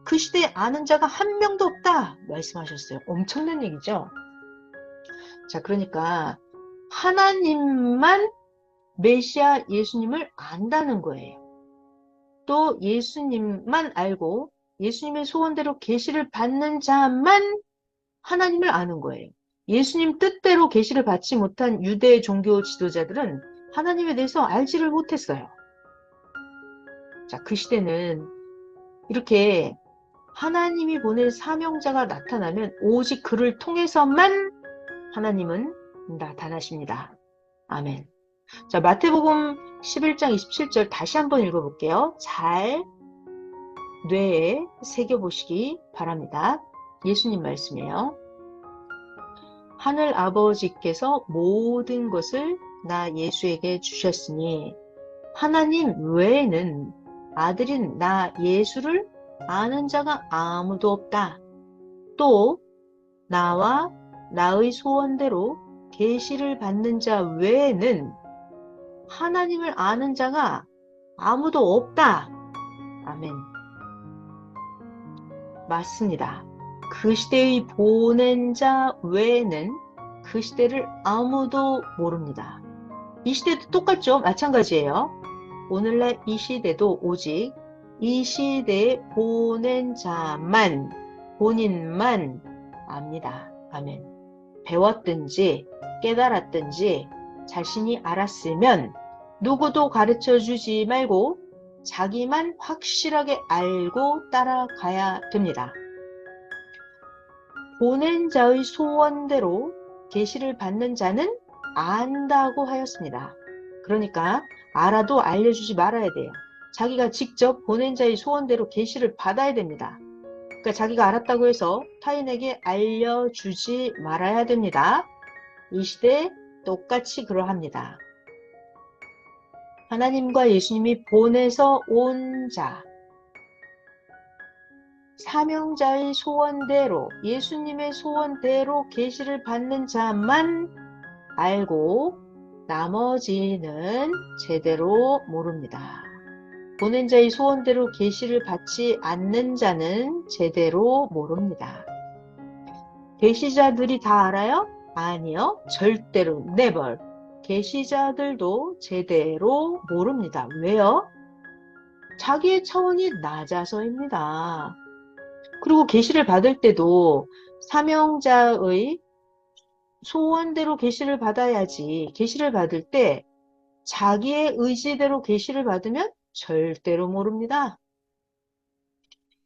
그 시대에 아는 자가 한 명도 없다 말씀하셨어요. 엄청난 얘기죠. 자, 그러니까 하나님만 메시아 예수님을 안다는 거예요. 또 예수님만 알고 예수님의 소원대로 계시를 받는 자만 하나님을 아는 거예요. 예수님 뜻대로 계시를 받지 못한 유대 종교 지도자들은 하나님에 대해서 알지를 못했어요. 자, 그 시대는 이렇게 하나님이 보낸 사명자가 나타나면 오직 그를 통해서만 하나님은 나타나십니다. 아멘. 자, 마태복음 11장 27절 다시 한번 읽어볼게요. 잘 뇌에 새겨보시기 바랍니다. 예수님 말씀이에요. 하늘 아버지께서 모든 것을 나 예수에게 주셨으니 하나님 외에는 아들인 나 예수를 아는 자가 아무도 없다. 또 나와 나의 소원대로 계시를 받는 자 외에는 하나님을 아는 자가 아무도 없다. 아멘. 맞습니다. 그 시대의 보낸 자 외에는 그 시대를 아무도 모릅니다. 이 시대도 똑같죠? 마찬가지예요. 오늘날 이 시대도 오직 이 시대에 보낸 자만, 본인만 압니다. 아멘. 배웠든지 깨달았든지 자신이 알았으면 누구도 가르쳐주지 말고 자기만 확실하게 알고 따라가야 됩니다. 보낸 자의 소원대로 계시를 받는 자는 안다고 하였습니다. 그러니까 알아도 알려주지 말아야 돼요. 자기가 직접 보낸 자의 소원대로 계시를 받아야 됩니다. 그러니까 자기가 알았다고 해서 타인에게 알려주지 말아야 됩니다. 이 시대에 똑같이 그러합니다. 하나님과 예수님이 보내서 온 자, 사명자의 소원대로, 예수님의 소원대로 계시를 받는 자만 알고 나머지는 제대로 모릅니다. 보낸 자의 소원대로 계시를 받지 않는 자는 제대로 모릅니다. 계시자들이 다 알아요? 아니요. 절대로 never. 계시자들도 제대로 모릅니다. 왜요? 자기의 차원이 낮아서입니다. 그리고 계시를 받을 때도 사명자의 소원대로 계시를 받아야지. 계시를 받을 때 자기의 의지대로 계시를 받으면 절대로 모릅니다.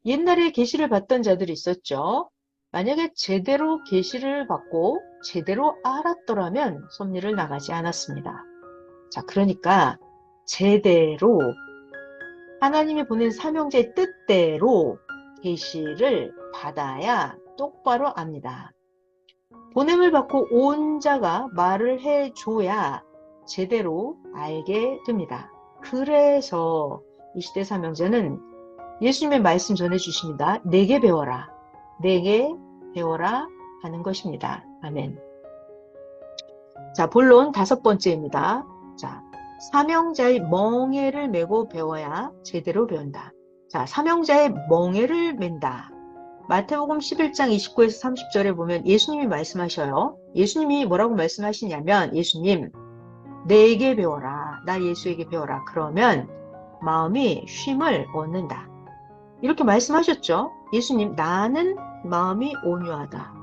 옛날에 계시를 받던 자들이 있었죠. 만약에 제대로 계시를 받고 제대로 알았더라면 섭리를 나가지 않았습니다. 자, 그러니까 제대로 하나님이 보낸 사명자의 뜻대로 계시를 받아야 똑바로 압니다. 보냄을 받고 온 자가 말을 해줘야 제대로 알게 됩니다. 그래서 이 시대 사명자는 예수님의 말씀 전해주십니다. 내게 배워라. 내게 배워라 하는 것입니다. 아멘. 자, 본론 5번째입니다. 자, 사명자의 멍에를 메고 배워야 제대로 배운다. 자, 사명자의 멍에를 맨다. 마태복음 11장 29에서 30절에 보면 예수님이 말씀하셔요. 예수님이 뭐라고 말씀하시냐면 예수님 내게 배워라. 나 예수에게 배워라. 그러면 마음이 쉼을 얻는다. 이렇게 말씀하셨죠. 예수님 나는 마음이 온유하다.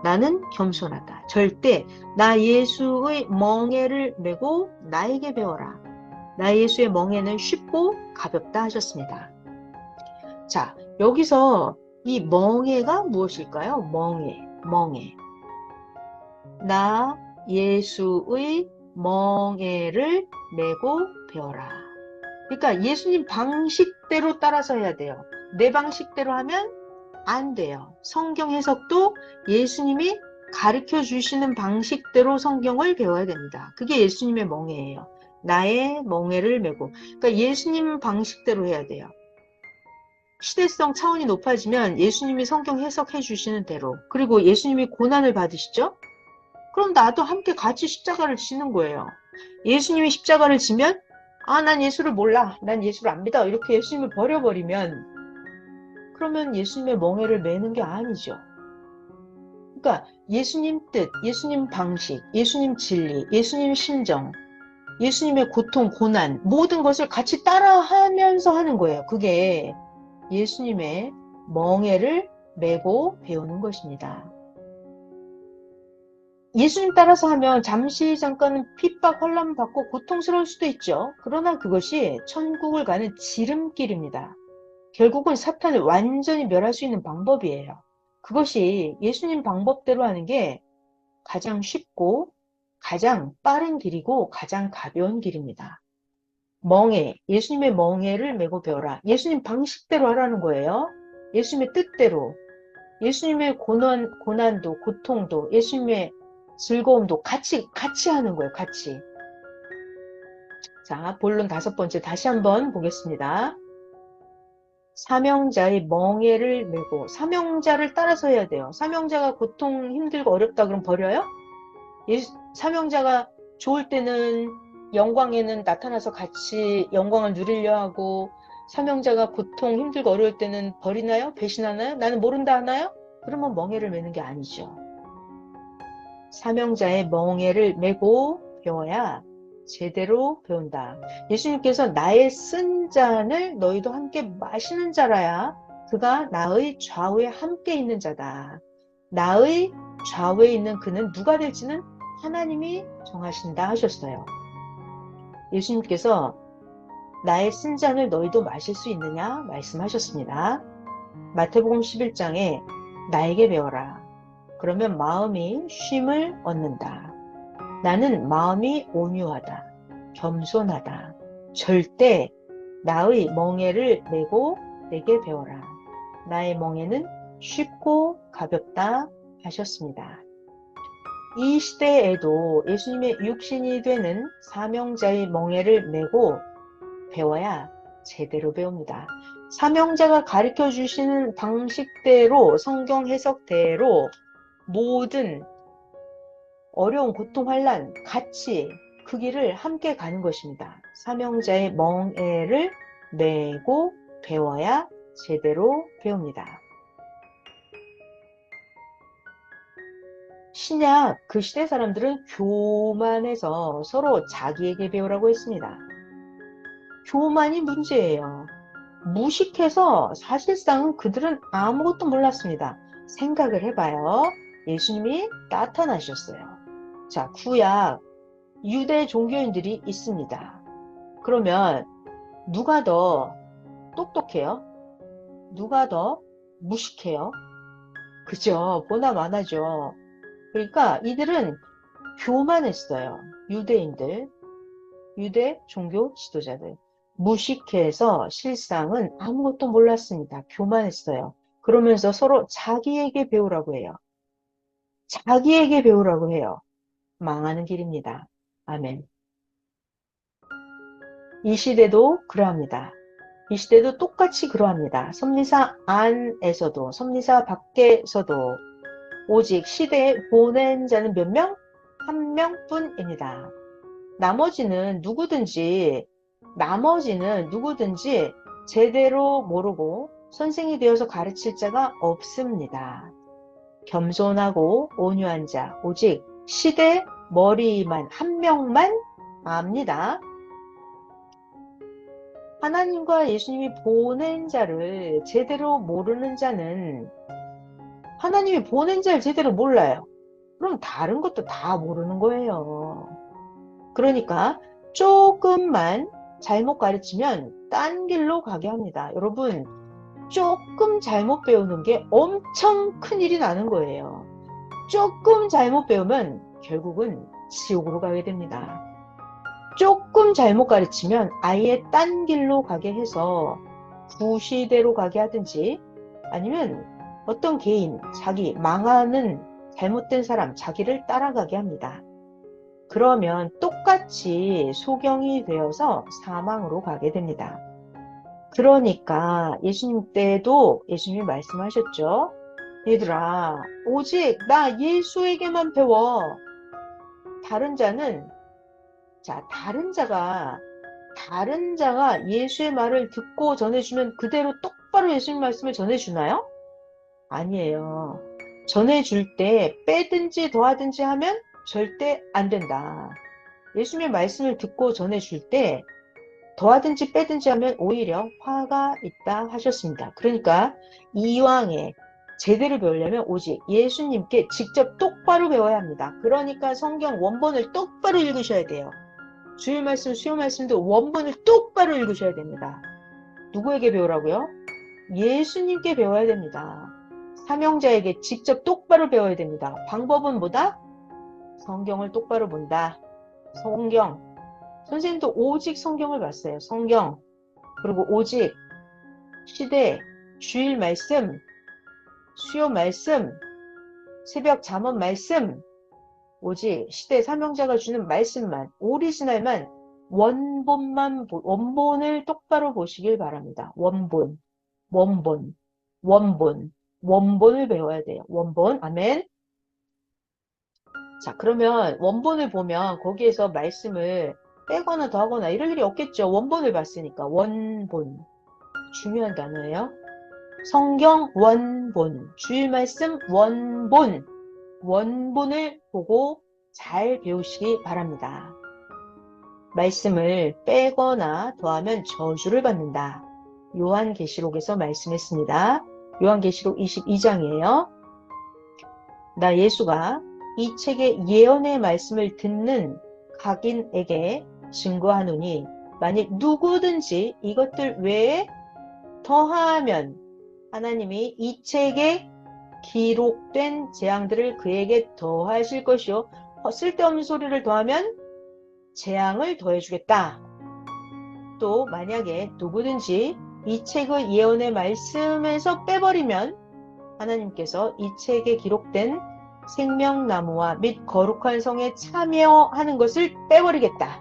나는 겸손하다. 절대 나 예수의 멍에를 메고 나에게 배워라. 나 예수의 멍에는 쉽고 가볍다 하셨습니다. 자, 여기서 이 멍에가 무엇일까요? 멍에. 나 예수의 멍에를 메고 배워라. 그러니까 예수님 방식대로 따라서 해야 돼요. 내 방식대로 하면 안 돼요. 성경 해석도 예수님이 가르쳐 주시는 방식대로 성경을 배워야 됩니다. 그게 예수님의 멍에예요. 나의 멍에를 메고. 그러니까 예수님 방식대로 해야 돼요. 시대성 차원이 높아지면 예수님이 성경 해석해 주시는 대로, 그리고 예수님이 고난을 받으시죠? 그럼 나도 함께 같이 십자가를 지는 거예요. 예수님이 십자가를 지면 난 예수를 몰라. 난 예수를 안 믿어. 이렇게 예수님을 버려버리면 그러면 예수님의 멍에를 메는 게 아니죠. 그러니까 예수님 뜻, 예수님 방식, 예수님 진리, 예수님 심정, 예수님의 고통, 고난 모든 것을 같이 따라하면서 하는 거예요. 그게 예수님의 멍에를 메고 배우는 것입니다. 예수님 따라서 하면 잠깐은 핍박, 환난 받고 고통스러울 수도 있죠. 그러나 그것이 천국을 가는 지름길입니다. 결국은 사탄을 완전히 멸할 수 있는 방법이에요. 그것이 예수님 방법대로 하는 게 가장 쉽고 가장 빠른 길이고 가장 가벼운 길입니다. 멍에, 예수님의 멍에를 메고 배워라. 예수님 방식대로 하라는 거예요. 예수님의 뜻대로. 예수님의 고난도, 고통도, 예수님의 즐거움도 같이 하는 거예요. 같이. 자, 본론 5번째 다시 한번 보겠습니다. 사명자의 멍에를 메고 사명자를 따라서 해야 돼요. 사명자가 고통 힘들고 어렵다 그럼 버려요? 사명자가 좋을 때는 영광에는 나타나서 같이 영광을 누리려 하고 사명자가 고통 힘들고 어려울 때는 버리나요? 배신하나요? 나는 모른다 하나요? 그러면 멍에를 메는 게 아니죠. 사명자의 멍에를 메고 배워야 제대로 배운다. 예수님께서 나의 쓴 잔을 너희도 함께 마시는 자라야 그가 나의 좌우에 함께 있는 자다. 나의 좌우에 있는 그는 누가 될지는 하나님이 정하신다 하셨어요. 예수님께서 나의 쓴 잔을 너희도 마실 수 있느냐 말씀하셨습니다. 마태복음 11장에 나에게 배워라. 그러면 마음이 쉼을 얻는다. 나는 마음이 온유하다. 겸손하다. 절대 나의 멍에를 메고 내게 배워라. 나의 멍에는 쉽고 가볍다 하셨습니다. 이 시대에도 예수님의 육신이 되는 사명자의 멍에를 메고 배워야 제대로 배웁니다. 사명자가 가르쳐 주시는 방식대로 성경 해석대로 모든 어려운 고통, 환난 같이 그 길을 함께 가는 것입니다. 사명자의 멍에를 내고 배워야 제대로 배웁니다. 신약 그 시대 사람들은 교만해서 서로 자기에게 배우라고 했습니다. 교만이 문제예요. 무식해서 사실상 그들은 아무것도 몰랐습니다. 생각을 해봐요. 예수님이 나타나셨어요. 자, 구약 유대 종교인들이 있습니다. 그러면 누가 더 똑똑해요? 누가 더 무식해요? 그죠? 보나 마나죠. 그러니까 이들은 교만했어요. 유대인들, 유대 종교 지도자들. 무식해서 실상은 아무것도 몰랐습니다. 교만했어요. 그러면서 서로 자기에게 배우라고 해요. 자기에게 배우라고 해요. 망하는 길입니다. 아멘. 이 시대도 그러합니다. 이 시대도 똑같이 그러합니다. 섭리사 안에서도 섭리사 밖에서도 오직 시대에 보낸 자는 몇 명? 한 명뿐입니다. 나머지는 누구든지 제대로 모르고 선생이 되어서 가르칠 자가 없습니다. 겸손하고 온유한 자, 오직 시대 머리만 한 명만 압니다. 하나님과 예수님이 보낸 자를 제대로 모르는 자는 하나님이 보낸 자를 제대로 몰라요. 그럼 다른 것도 다 모르는 거예요. 그러니까 조금만 잘못 가르치면 딴 길로 가게 합니다. 여러분, 조금 잘못 배우는 게 엄청 큰일이 나는 거예요. 조금 잘못 배우면 결국은 지옥으로 가게 됩니다. 조금 잘못 가르치면 아예 딴 길로 가게 해서 구시대로 가게 하든지 아니면 어떤 개인, 자기 망하는 잘못된 사람, 자기를 따라가게 합니다. 그러면 똑같이 소경이 되어서 사망으로 가게 됩니다. 그러니까 예수님 때도 예수님이 말씀하셨죠. 얘들아, 오직 나 예수에게만 배워. 다른 자는, 다른 자가 예수의 말을 듣고 전해주면 그대로 똑바로 예수님 말씀을 전해주나요? 아니에요. 전해줄 때 빼든지 더하든지 하면 절대 안 된다. 예수님의 말씀을 듣고 전해줄 때 더하든지 빼든지 하면 오히려 화가 있다 하셨습니다. 그러니까 이왕에 제대로 배우려면 오직 예수님께 직접 똑바로 배워야 합니다. 그러니까 성경 원본을 똑바로 읽으셔야 돼요. 주일 말씀, 수요 말씀도 원본을 똑바로 읽으셔야 됩니다. 누구에게 배우라고요? 예수님께 배워야 됩니다. 삼형자에게 직접 똑바로 배워야 됩니다. 방법은 뭐다? 성경을 똑바로 본다. 성경. 선생님도 오직 성경을 봤어요. 성경. 그리고 오직 시대, 주일 말씀, 수요 말씀, 새벽 잠언 말씀, 오직 시대 삼형자가 주는 말씀만, 오리지널만, 원본을 똑바로 보시길 바랍니다. 원본을 배워야 돼요. 원본, 아멘. 자, 그러면 원본을 보면 거기에서 말씀을 빼거나 더하거나 이럴 일이 없겠죠. 원본을 봤으니까. 원본. 중요한 단어예요. 성경 원본. 주일 말씀 원본. 원본을 보고 잘 배우시기 바랍니다. 말씀을 빼거나 더하면 저주를 받는다. 요한계시록에서 말씀했습니다. 요한계시록 22장이에요. 나 예수가 이 책의 예언의 말씀을 듣는 각인에게 증거하노니 만일 누구든지 이것들 외에 더하면 하나님이 이 책에 기록된 재앙들을 그에게 더하실 것이요 쓸데없는 소리를 더하면 재앙을 더해주겠다. 또 만약에 누구든지 이 책의 예언의 말씀에서 빼버리면 하나님께서 이 책에 기록된 생명나무와 및 거룩한 성에 참여하는 것을 빼버리겠다.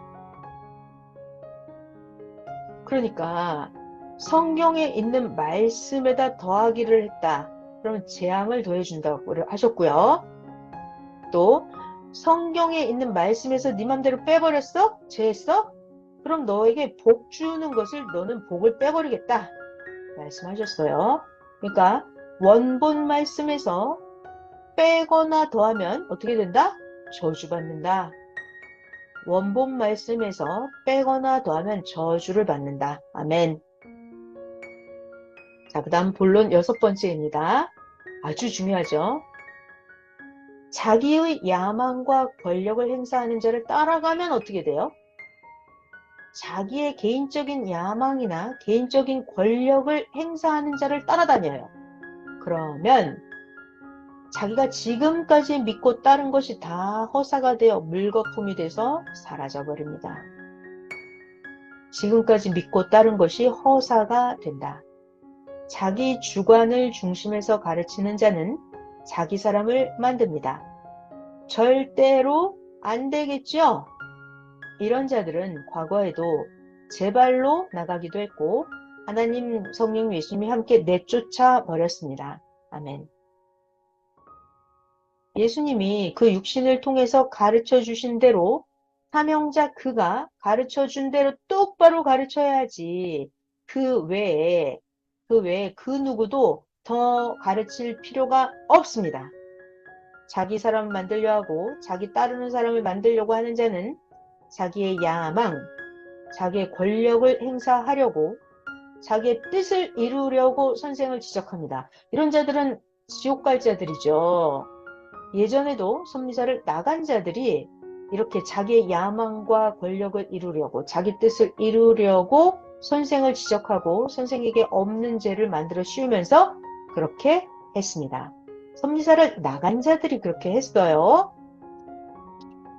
그러니까 성경에 있는 말씀에다 더하기를 했다. 그러면 재앙을 더해준다고 하셨고요. 또 성경에 있는 말씀에서 네 맘대로 빼버렸어? 죄했어? 그럼 너에게 복 주는 것을 너는 복을 빼버리겠다 말씀하셨어요. 그러니까 원본 말씀에서 빼거나 더하면 어떻게 된다? 저주받는다. 원본 말씀에서 빼거나 더하면 저주를 받는다. 아멘. 자, 그 다음 본론 6번째입니다. 아주 중요하죠. 자기의 야망과 권력을 행사하는 자를 따라가면 어떻게 돼요? 자기의 개인적인 야망이나 개인적인 권력을 행사하는 자를 따라다녀요. 그러면 자기가 지금까지 믿고 따른 것이 다 허사가 되어 물거품이 돼서 사라져버립니다. 지금까지 믿고 따른 것이 허사가 된다. 자기 주관을 중심에서 가르치는 자는 자기 사람을 만듭니다. 절대로 안 되겠죠? 이런 자들은 과거에도 제 발로 나가기도 했고 하나님, 성령, 예수님이 함께 내쫓아 버렸습니다. 아멘. 예수님이 그 육신을 통해서 가르쳐 주신 대로 사명자 그가 가르쳐 준 대로 똑바로 가르쳐야지 그 외에 그 누구도 더 가르칠 필요가 없습니다. 자기 사람 만들려 하고 자기 따르는 사람을 만들려고 하는 자는 자기의 야망, 자기의 권력을 행사하려고 자기의 뜻을 이루려고 선생을 지적합니다. 이런 자들은 지옥 갈 자들이죠. 예전에도 섭리사를 나간 자들이 이렇게 자기의 야망과 권력을 이루려고 자기 뜻을 이루려고 선생을 지적하고 선생에게 없는 죄를 만들어 씌우면서 그렇게 했습니다. 섭리사를 나간 자들이 그렇게 했어요.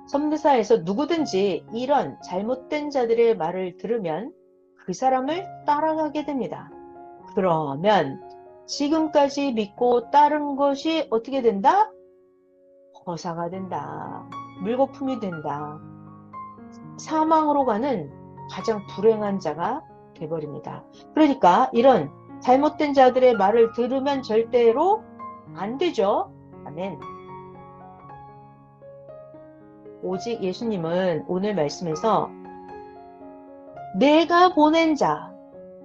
섭리사에서 누구든지 이런 잘못된 자들의 말을 들으면 그 사람을 따라가게 됩니다. 그러면 지금까지 믿고 따른 것이 어떻게 된다? 허사가 된다. 물거품이 된다. 사망으로 가는 가장 불행한 자가 돼버립니다. 그러니까 이런 잘못된 자들의 말을 들으면 절대로 안 되죠. 아멘. 오직 예수님은 오늘 말씀에서 내가 보낸 자,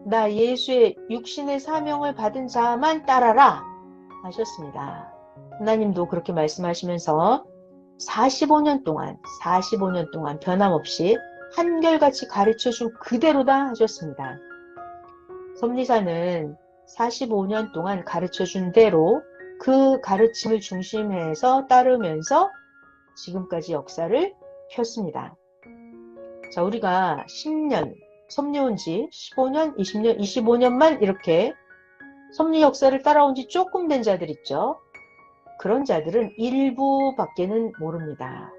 나 예수의 육신의 사명을 받은 자만 따라라 하셨습니다. 하나님도 그렇게 말씀하시면서 45년 동안 변함없이 한결같이 가르쳐준 그대로다 하셨습니다. 섭리사는 45년 동안 가르쳐준 대로 그 가르침을 중심해서 따르면서 지금까지 역사를 폈습니다. 자, 우리가 10년, 섭리 온 지 15년, 20년, 25년만 이렇게 섭리 역사를 따라온 지 조금 된 자들 있죠. 그런 자들은 일부밖에는 모릅니다.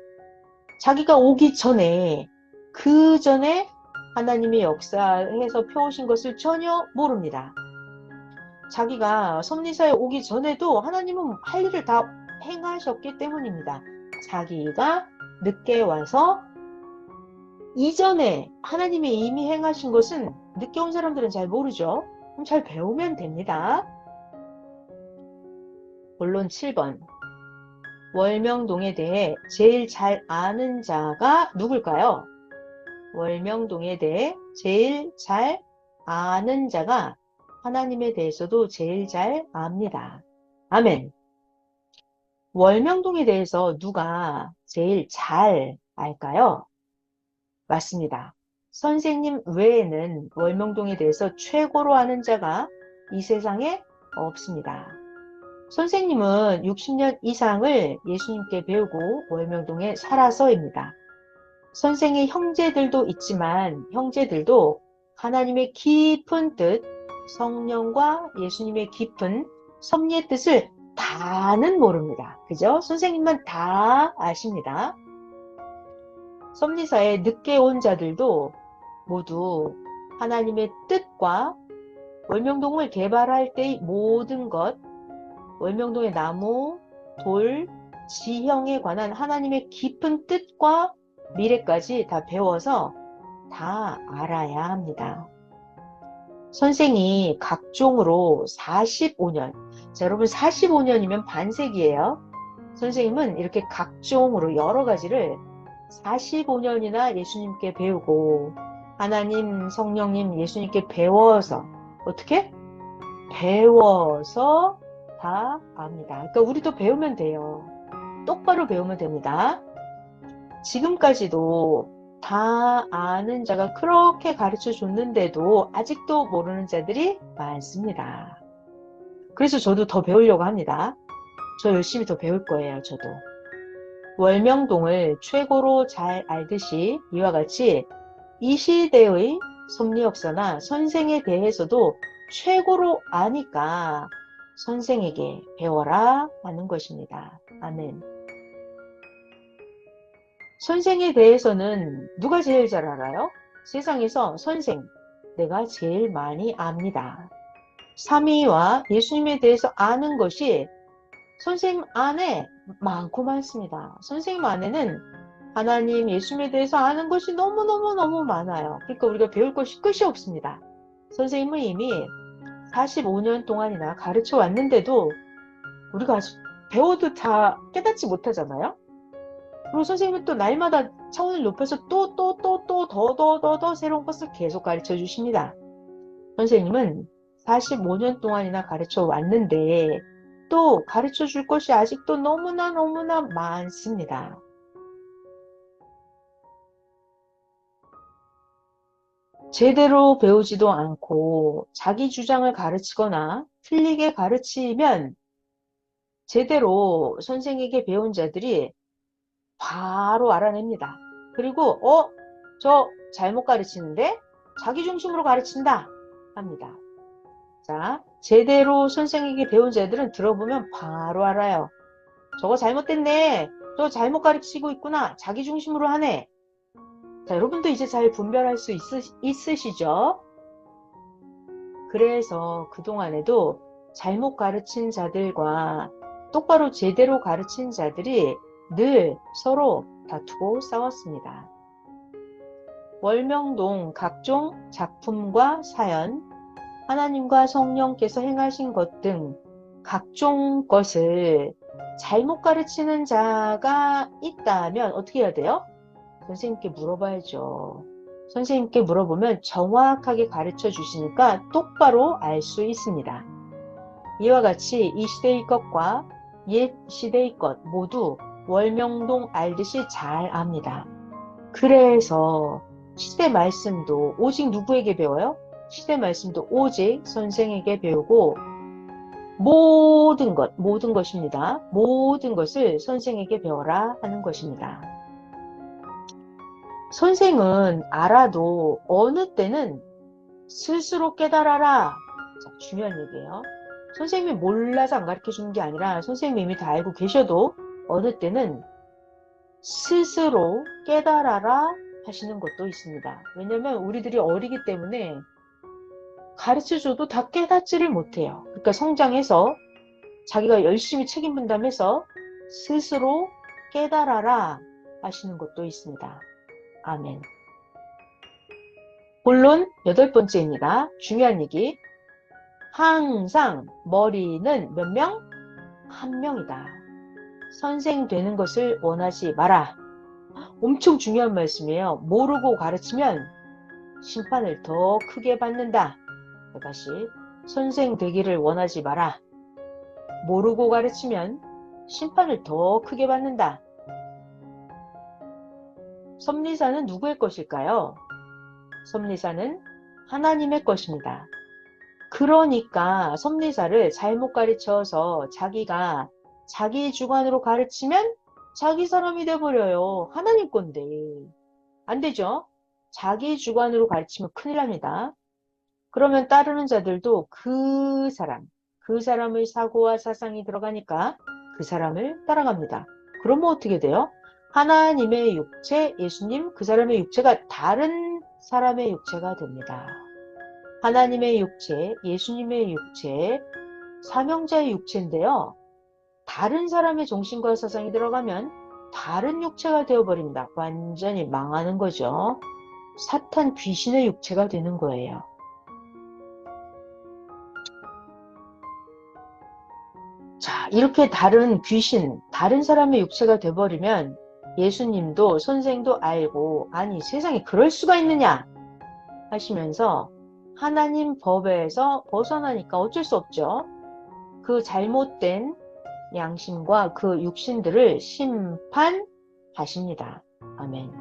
자기가 오기 전에, 그 전에 하나님의 역사에서 펴오신 것을 전혀 모릅니다. 자기가 섭리사에 오기 전에도 하나님은 할 일을 다 행하셨기 때문입니다. 자기가 늦게 와서 이전에 하나님이 이미 행하신 것은 늦게 온 사람들은 잘 모르죠. 그럼 잘 배우면 됩니다. 본론 7번. 월명동에 대해 제일 잘 아는 자가 누굴까요? 월명동에 대해 제일 잘 아는 자가 하나님에 대해서도 제일 잘 압니다. 아멘. 월명동에 대해서 누가 제일 잘 알까요? 맞습니다. 선생님 외에는 월명동에 대해서 최고로 아는 자가 이 세상에 없습니다. 선생님은 60년 이상을 예수님께 배우고 월명동에 살아서입니다. 선생의 형제들도 있지만 형제들도 하나님의 깊은 뜻, 성령과 예수님의 깊은 섭리의 뜻을 다는 모릅니다. 그죠? 선생님만 다 아십니다. 섭리사에 늦게 온 자들도 모두 하나님의 뜻과 월명동을 개발할 때의 모든 것, 월명동의 나무, 돌, 지형에 관한 하나님의 깊은 뜻과 미래까지 다 배워서 다 알아야 합니다. 선생이 각종으로 45년, 자, 여러분 45년이면 반세기예요. 선생님은 이렇게 각종으로 여러 가지를 45년이나 예수님께 배우고 하나님, 성령님, 예수님께 배워서 어떻게? 배워서 다 압니다. 그러니까 우리도 배우면 돼요. 똑바로 배우면 됩니다. 지금까지도 다 아는 자가 그렇게 가르쳐 줬는데도 아직도 모르는 자들이 많습니다. 그래서 저도 더 배우려고 합니다. 저 열심히 더 배울 거예요, 저도. 월명동을 최고로 잘 알듯이 이와 같이 이 시대의 섭리역사나 선생에 대해서도 최고로 아니까 선생에게 배워라 하는 것입니다. 아멘. 선생에 대해서는 누가 제일 잘 알아요? 세상에서 선생, 내가 제일 많이 압니다. 삼위와 예수님에 대해서 아는 것이 선생님 안에 많고 많습니다. 선생님 안에는 하나님, 예수님에 대해서 아는 것이 너무너무너무 많아요. 그러니까 우리가 배울 것이 끝이 없습니다. 선생님은 이미 45년 동안이나 가르쳐 왔는데도 우리가 아직 배워도 다 깨닫지 못하잖아요. 그리고 선생님은 또 날마다 차원을 높여서 더 새로운 것을 계속 가르쳐 주십니다. 선생님은 45년 동안이나 가르쳐 왔는데 또 가르쳐 줄 것이 아직도 너무나 많습니다. 제대로 배우지도 않고 자기 주장을 가르치거나 틀리게 가르치면 제대로 선생에게 배운 자들이 바로 알아냅니다. 그리고 저 잘못 가르치는데 자기 중심으로 가르친다 합니다. 자, 제대로 선생에게 배운 자들은 들어보면 바로 알아요. 저거 잘못됐네. 저 잘못 가르치고 있구나. 자기 중심으로 하네. 자, 여러분도 이제 잘 분별할 수 있으시죠? 그래서 그동안에도 잘못 가르친 자들과 똑바로 제대로 가르친 자들이 늘 서로 다투고 싸웠습니다. 월명동 각종 작품과 사연, 하나님과 성령께서 행하신 것 등 각종 것을 잘못 가르치는 자가 있다면 어떻게 해야 돼요? 선생님께 물어봐야죠. 선생님께 물어보면 정확하게 가르쳐 주시니까 똑바로 알 수 있습니다. 이와 같이 이 시대의 것과 옛 시대의 것 모두 월명동 알듯이 잘 압니다. 그래서 시대 말씀도 오직 누구에게 배워요? 시대 말씀도 오직 선생에게 배우고 모든 것입니다. 모든 것을 선생에게 배워라 하는 것입니다. 선생은 알아도 어느 때는 스스로 깨달아라. 자, 중요한 얘기예요. 선생님이 몰라서 안 가르쳐 주는 게 아니라 선생님이 이미 다 알고 계셔도 어느 때는 스스로 깨달아라 하시는 것도 있습니다. 왜냐하면 우리들이 어리기 때문에 가르쳐줘도 다 깨닫지를 못해요. 그러니까 성장해서 자기가 열심히 책임 분담해서 스스로 깨달아라 하시는 것도 있습니다. 아멘. 본론 8번째입니다. 중요한 얘기. 항상 머리는 몇 명? 한 명이다. 선생 되는 것을 원하지 마라. 엄청 중요한 말씀이에요. 모르고 가르치면 심판을 더 크게 받는다. 다시 선생 되기를 원하지 마라. 모르고 가르치면 심판을 더 크게 받는다. 섭리사는 누구의 것일까요? 섭리사는 하나님의 것입니다. 그러니까 섭리사를 잘못 가르쳐서 자기가 자기 주관으로 가르치면 자기 사람이 돼버려요. 하나님 건데. 안 되죠? 자기 주관으로 가르치면 큰일 납니다. 그러면 따르는 자들도 그 사람의 사고와 사상이 들어가니까 그 사람을 따라갑니다. 그러면 어떻게 돼요? 하나님의 육체, 예수님, 그 사람의 육체가 다른 사람의 육체가 됩니다. 하나님의 육체, 예수님의 육체, 사명자의 육체인데요. 다른 사람의 정신과 사상이 들어가면 다른 육체가 되어버립니다. 완전히 망하는 거죠. 사탄 귀신의 육체가 되는 거예요. 자, 이렇게 다른 귀신, 다른 사람의 육체가 돼버리면 예수님도 선생도 알고 아니 세상에 그럴 수가 있느냐 하시면서 하나님 법에서 벗어나니까 어쩔 수 없죠. 그 잘못된 양심과 그 육신들을 심판하십니다. 아멘.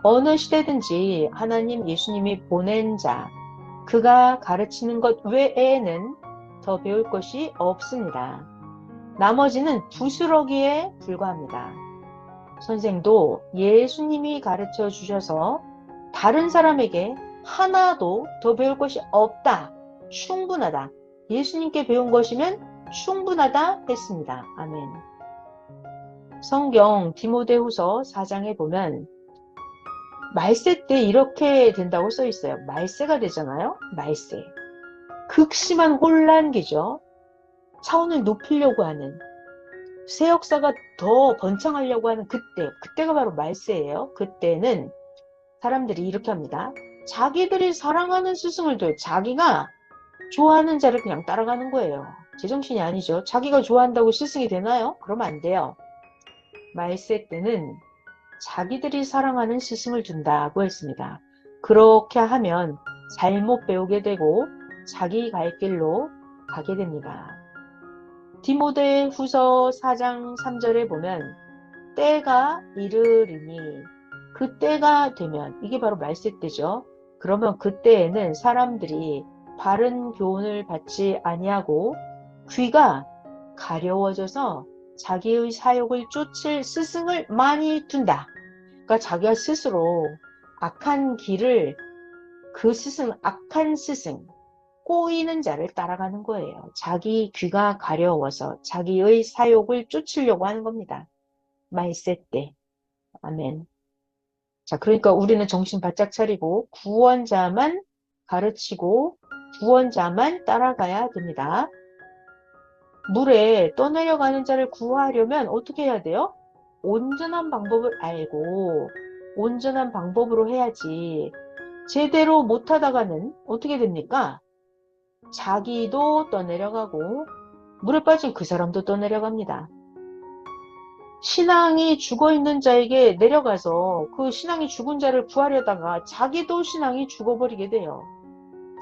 어느 시대든지 하나님 예수님이 보낸 자, 그가 가르치는 것 외에는 더 배울 것이 없습니다. 나머지는 부스러기에 불과합니다. 선생도 예수님이 가르쳐 주셔서 다른 사람에게 하나도 더 배울 것이 없다. 충분하다. 예수님께 배운 것이면 충분하다 했습니다. 아멘. 성경 디모데후서 4장에 보면 말세 때 이렇게 된다고 써 있어요. 말세가 되잖아요. 말세. 극심한 혼란기죠. 차원을 높이려고 하는, 새 역사가 더 번창하려고 하는 그때가 바로 말세예요. 그때는 사람들이 이렇게 합니다. 자기들이 사랑하는 스승을 둬요. 자기가 좋아하는 자를 그냥 따라가는 거예요. 제정신이 아니죠. 자기가 좋아한다고 스승이 되나요? 그러면 안 돼요. 말세 때는 자기들이 사랑하는 스승을 둔다고 했습니다. 그렇게 하면 잘못 배우게 되고 자기 갈 길로 가게 됩니다. 디모데후서 4장 3절에 보면 때가 이르리니, 그 때가 되면, 이게 바로 말세 때죠. 그러면 그때에는 사람들이 바른 교훈을 받지 아니하고 귀가 가려워져서 자기의 사욕을 쫓을 스승을 많이 둔다. 그러니까 자기가 스스로 악한 길을, 그 스승, 악한 스승, 꼬이는 자를 따라가는 거예요. 자기 귀가 가려워서 자기의 사욕을 쫓으려고 하는 겁니다. 말세 때. 아멘. 자, 그러니까 우리는 정신 바짝 차리고 구원자만 가르치고 구원자만 따라가야 됩니다. 물에 떠내려가는 자를 구하려면 어떻게 해야 돼요? 온전한 방법을 알고 온전한 방법으로 해야지. 제대로 못하다가는 어떻게 됩니까? 자기도 떠내려가고 물에 빠진 그 사람도 떠내려갑니다. 신앙이 죽어있는 자에게 내려가서 그 신앙이 죽은 자를 구하려다가 자기도 신앙이 죽어버리게 돼요.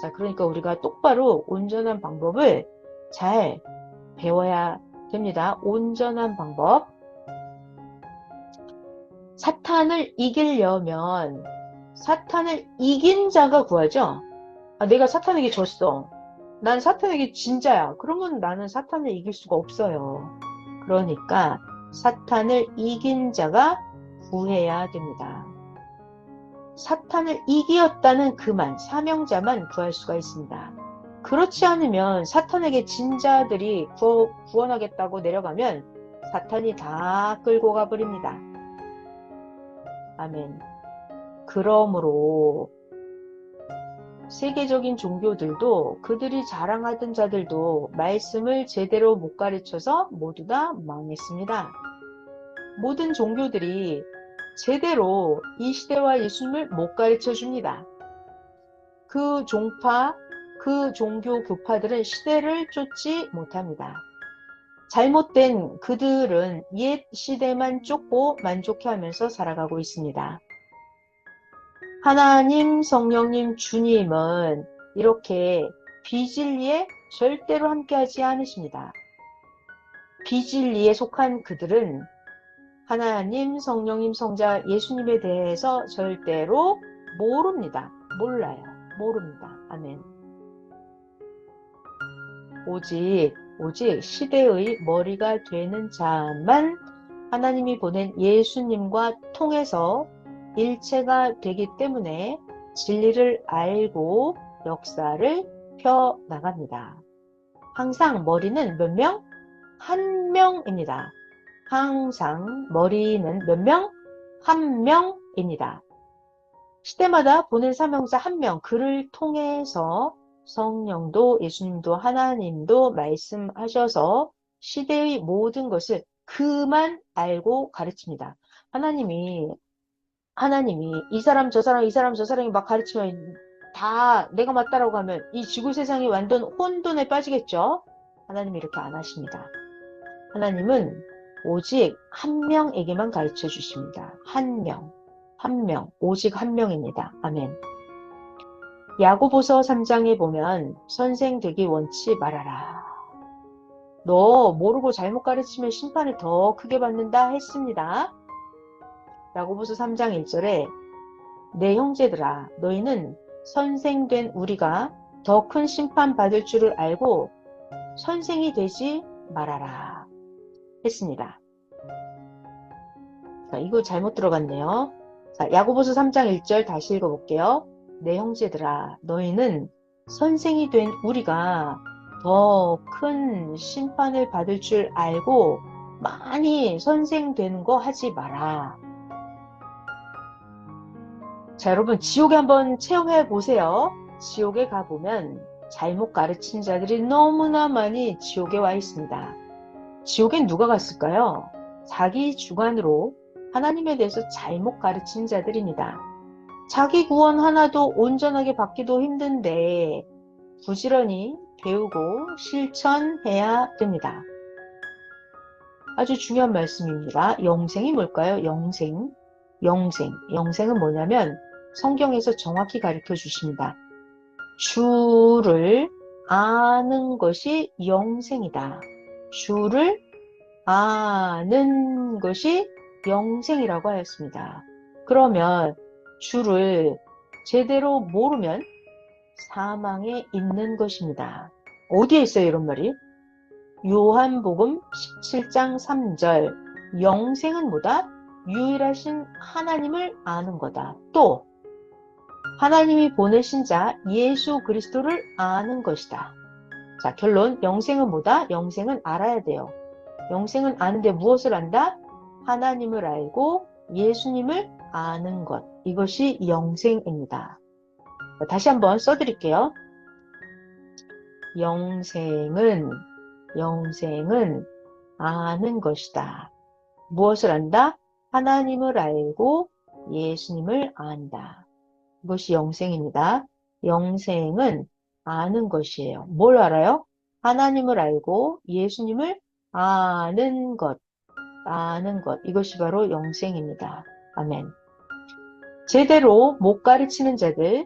자, 그러니까 우리가 똑바로 온전한 방법을 잘 배워야 됩니다. 온전한 방법. 사탄을 이기려면 사탄을 이긴 자가 구하죠. 아, 내가 사탄에게 졌어. 난 사탄에게 진 자야. 그러면 나는 사탄을 이길 수가 없어요. 그러니까 사탄을 이긴 자가 구해야 됩니다. 사탄을 이기었다는 그만, 사명자만 구할 수가 있습니다. 그렇지 않으면 사탄에게 진 자들이 구원하겠다고 내려가면 사탄이 다 끌고 가버립니다. 아멘. 그러므로 세계적인 종교들도 그들이 자랑하던 자들도 말씀을 제대로 못 가르쳐서 모두 다 망했습니다. 모든 종교들이 제대로 이 시대와 예수님을 못 가르쳐 줍니다. 그 종파, 그 종교 교파들은 시대를 쫓지 못합니다. 잘못된 그들은 옛 시대만 쫓고 만족해하면서 살아가고 있습니다. 하나님, 성령님, 주님은 이렇게 비진리에 절대로 함께하지 않으십니다. 비진리에 속한 그들은 하나님, 성령님, 성자, 예수님에 대해서 절대로 모릅니다. 몰라요. 모릅니다. 아멘. 오직 시대의 머리가 되는 자만 하나님이 보낸 예수님과 통해서 일체가 되기 때문에 진리를 알고 역사를 펴나갑니다. 항상 머리는 몇 명? 한 명입니다. 항상 머리는 몇 명? 한 명입니다. 시대마다 보낸 사명자 한 명, 그를 통해서 성령도 예수님도 하나님도 말씀하셔서 시대의 모든 것을 그만 알고 가르칩니다. 하나님이 이 사람 저 사람 이 사람 저 사람이 막 가르치면 다 내가 맞다라고 하면 이 지구 세상이 완전 혼돈에 빠지겠죠? 하나님이 이렇게 안 하십니다. 하나님은 오직 한 명에게만 가르쳐 주십니다. 한 명, 오직 한 명입니다. 아멘. 야고보서 3장에 보면 선생 되기 원치 말아라. 너 모르고 잘못 가르치면 심판을 더 크게 받는다 했습니다. 야고보서 3장 1절에 내 형제들아 너희는 선생된 우리가 더 큰 심판 받을 줄을 알고 선생이 되지 말아라 했습니다. 자, 이거 잘못 들어갔네요. 자, 야고보서 3장 1절 다시 읽어볼게요. 내 형제들아 너희는 선생이 된 우리가 더 큰 심판을 받을 줄 알고 많이 선생 되는 거 하지 마라. 자, 여러분 지옥에 한번 체험해 보세요. 지옥에 가보면 잘못 가르친 자들이 너무나 많이 지옥에 와 있습니다. 지옥엔 누가 갔을까요? 자기 주관으로 하나님에 대해서 잘못 가르친 자들입니다. 자기 구원 하나도 온전하게 받기도 힘든데 부지런히 배우고 실천해야 됩니다. 아주 중요한 말씀입니다. 영생이 뭘까요? 영생은 뭐냐면 성경에서 정확히 가르쳐 주십니다. 주를 아는 것이 영생이다. 주를 아는 것이 영생이라고 하였습니다. 그러면 주를 제대로 모르면 사망에 있는 것입니다. 어디에 있어요, 이런 말이? 요한복음 17장 3절 영생은 뭐다? 유일하신 하나님을 아는 거다. 또 하나님이 보내신 자 예수 그리스도를 아는 것이다. 자, 결론 영생은 뭐다? 영생은 알아야 돼요. 영생은 아는데 무엇을 안다? 하나님을 알고 예수님을 아는 것. 이것이 영생입니다. 다시 한번 써드릴게요. 영생은 아는 것이다. 무엇을 안다? 하나님을 알고 예수님을 안다. 이것이 영생입니다. 영생은 아는 것이에요. 뭘 알아요? 하나님을 알고 예수님을 아는 것. 이것이 바로 영생입니다. 아멘. 제대로 못 가르치는 자들,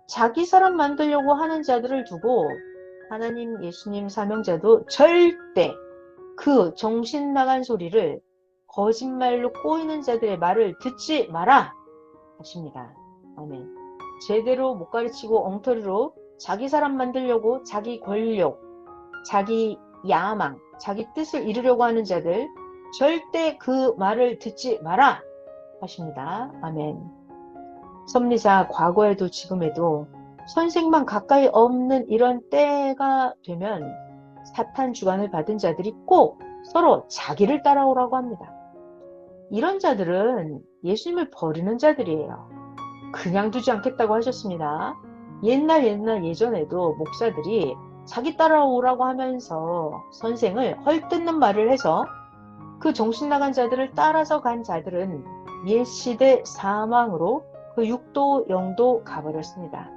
자기 사람 만들려고 하는 자들을 두고 하나님, 예수님 사명자도 절대 그 정신 나간 소리를 거짓말로 꼬이는 자들의 말을 듣지 마라 하십니다. 아멘. 제대로 못 가르치고 엉터리로 자기 사람 만들려고 자기 권력, 자기 야망, 자기 뜻을 이루려고 하는 자들 절대 그 말을 듣지 마라 하십니다. 아멘. 섭리자 과거에도 지금에도 선생만 가까이 없는 이런 때가 되면 사탄 주관을 받은 자들이 꼭 서로 자기를 따라오라고 합니다. 이런 자들은 예수님을 버리는 자들이에요. 그냥 두지 않겠다고 하셨습니다. 예전에도 목사들이 자기 따라오라고 하면서 선생을 헐뜯는 말을 해서 그 정신나간 자들을 따라서 간 자들은 옛시대 사망으로 그 육도 영도 가버렸습니다.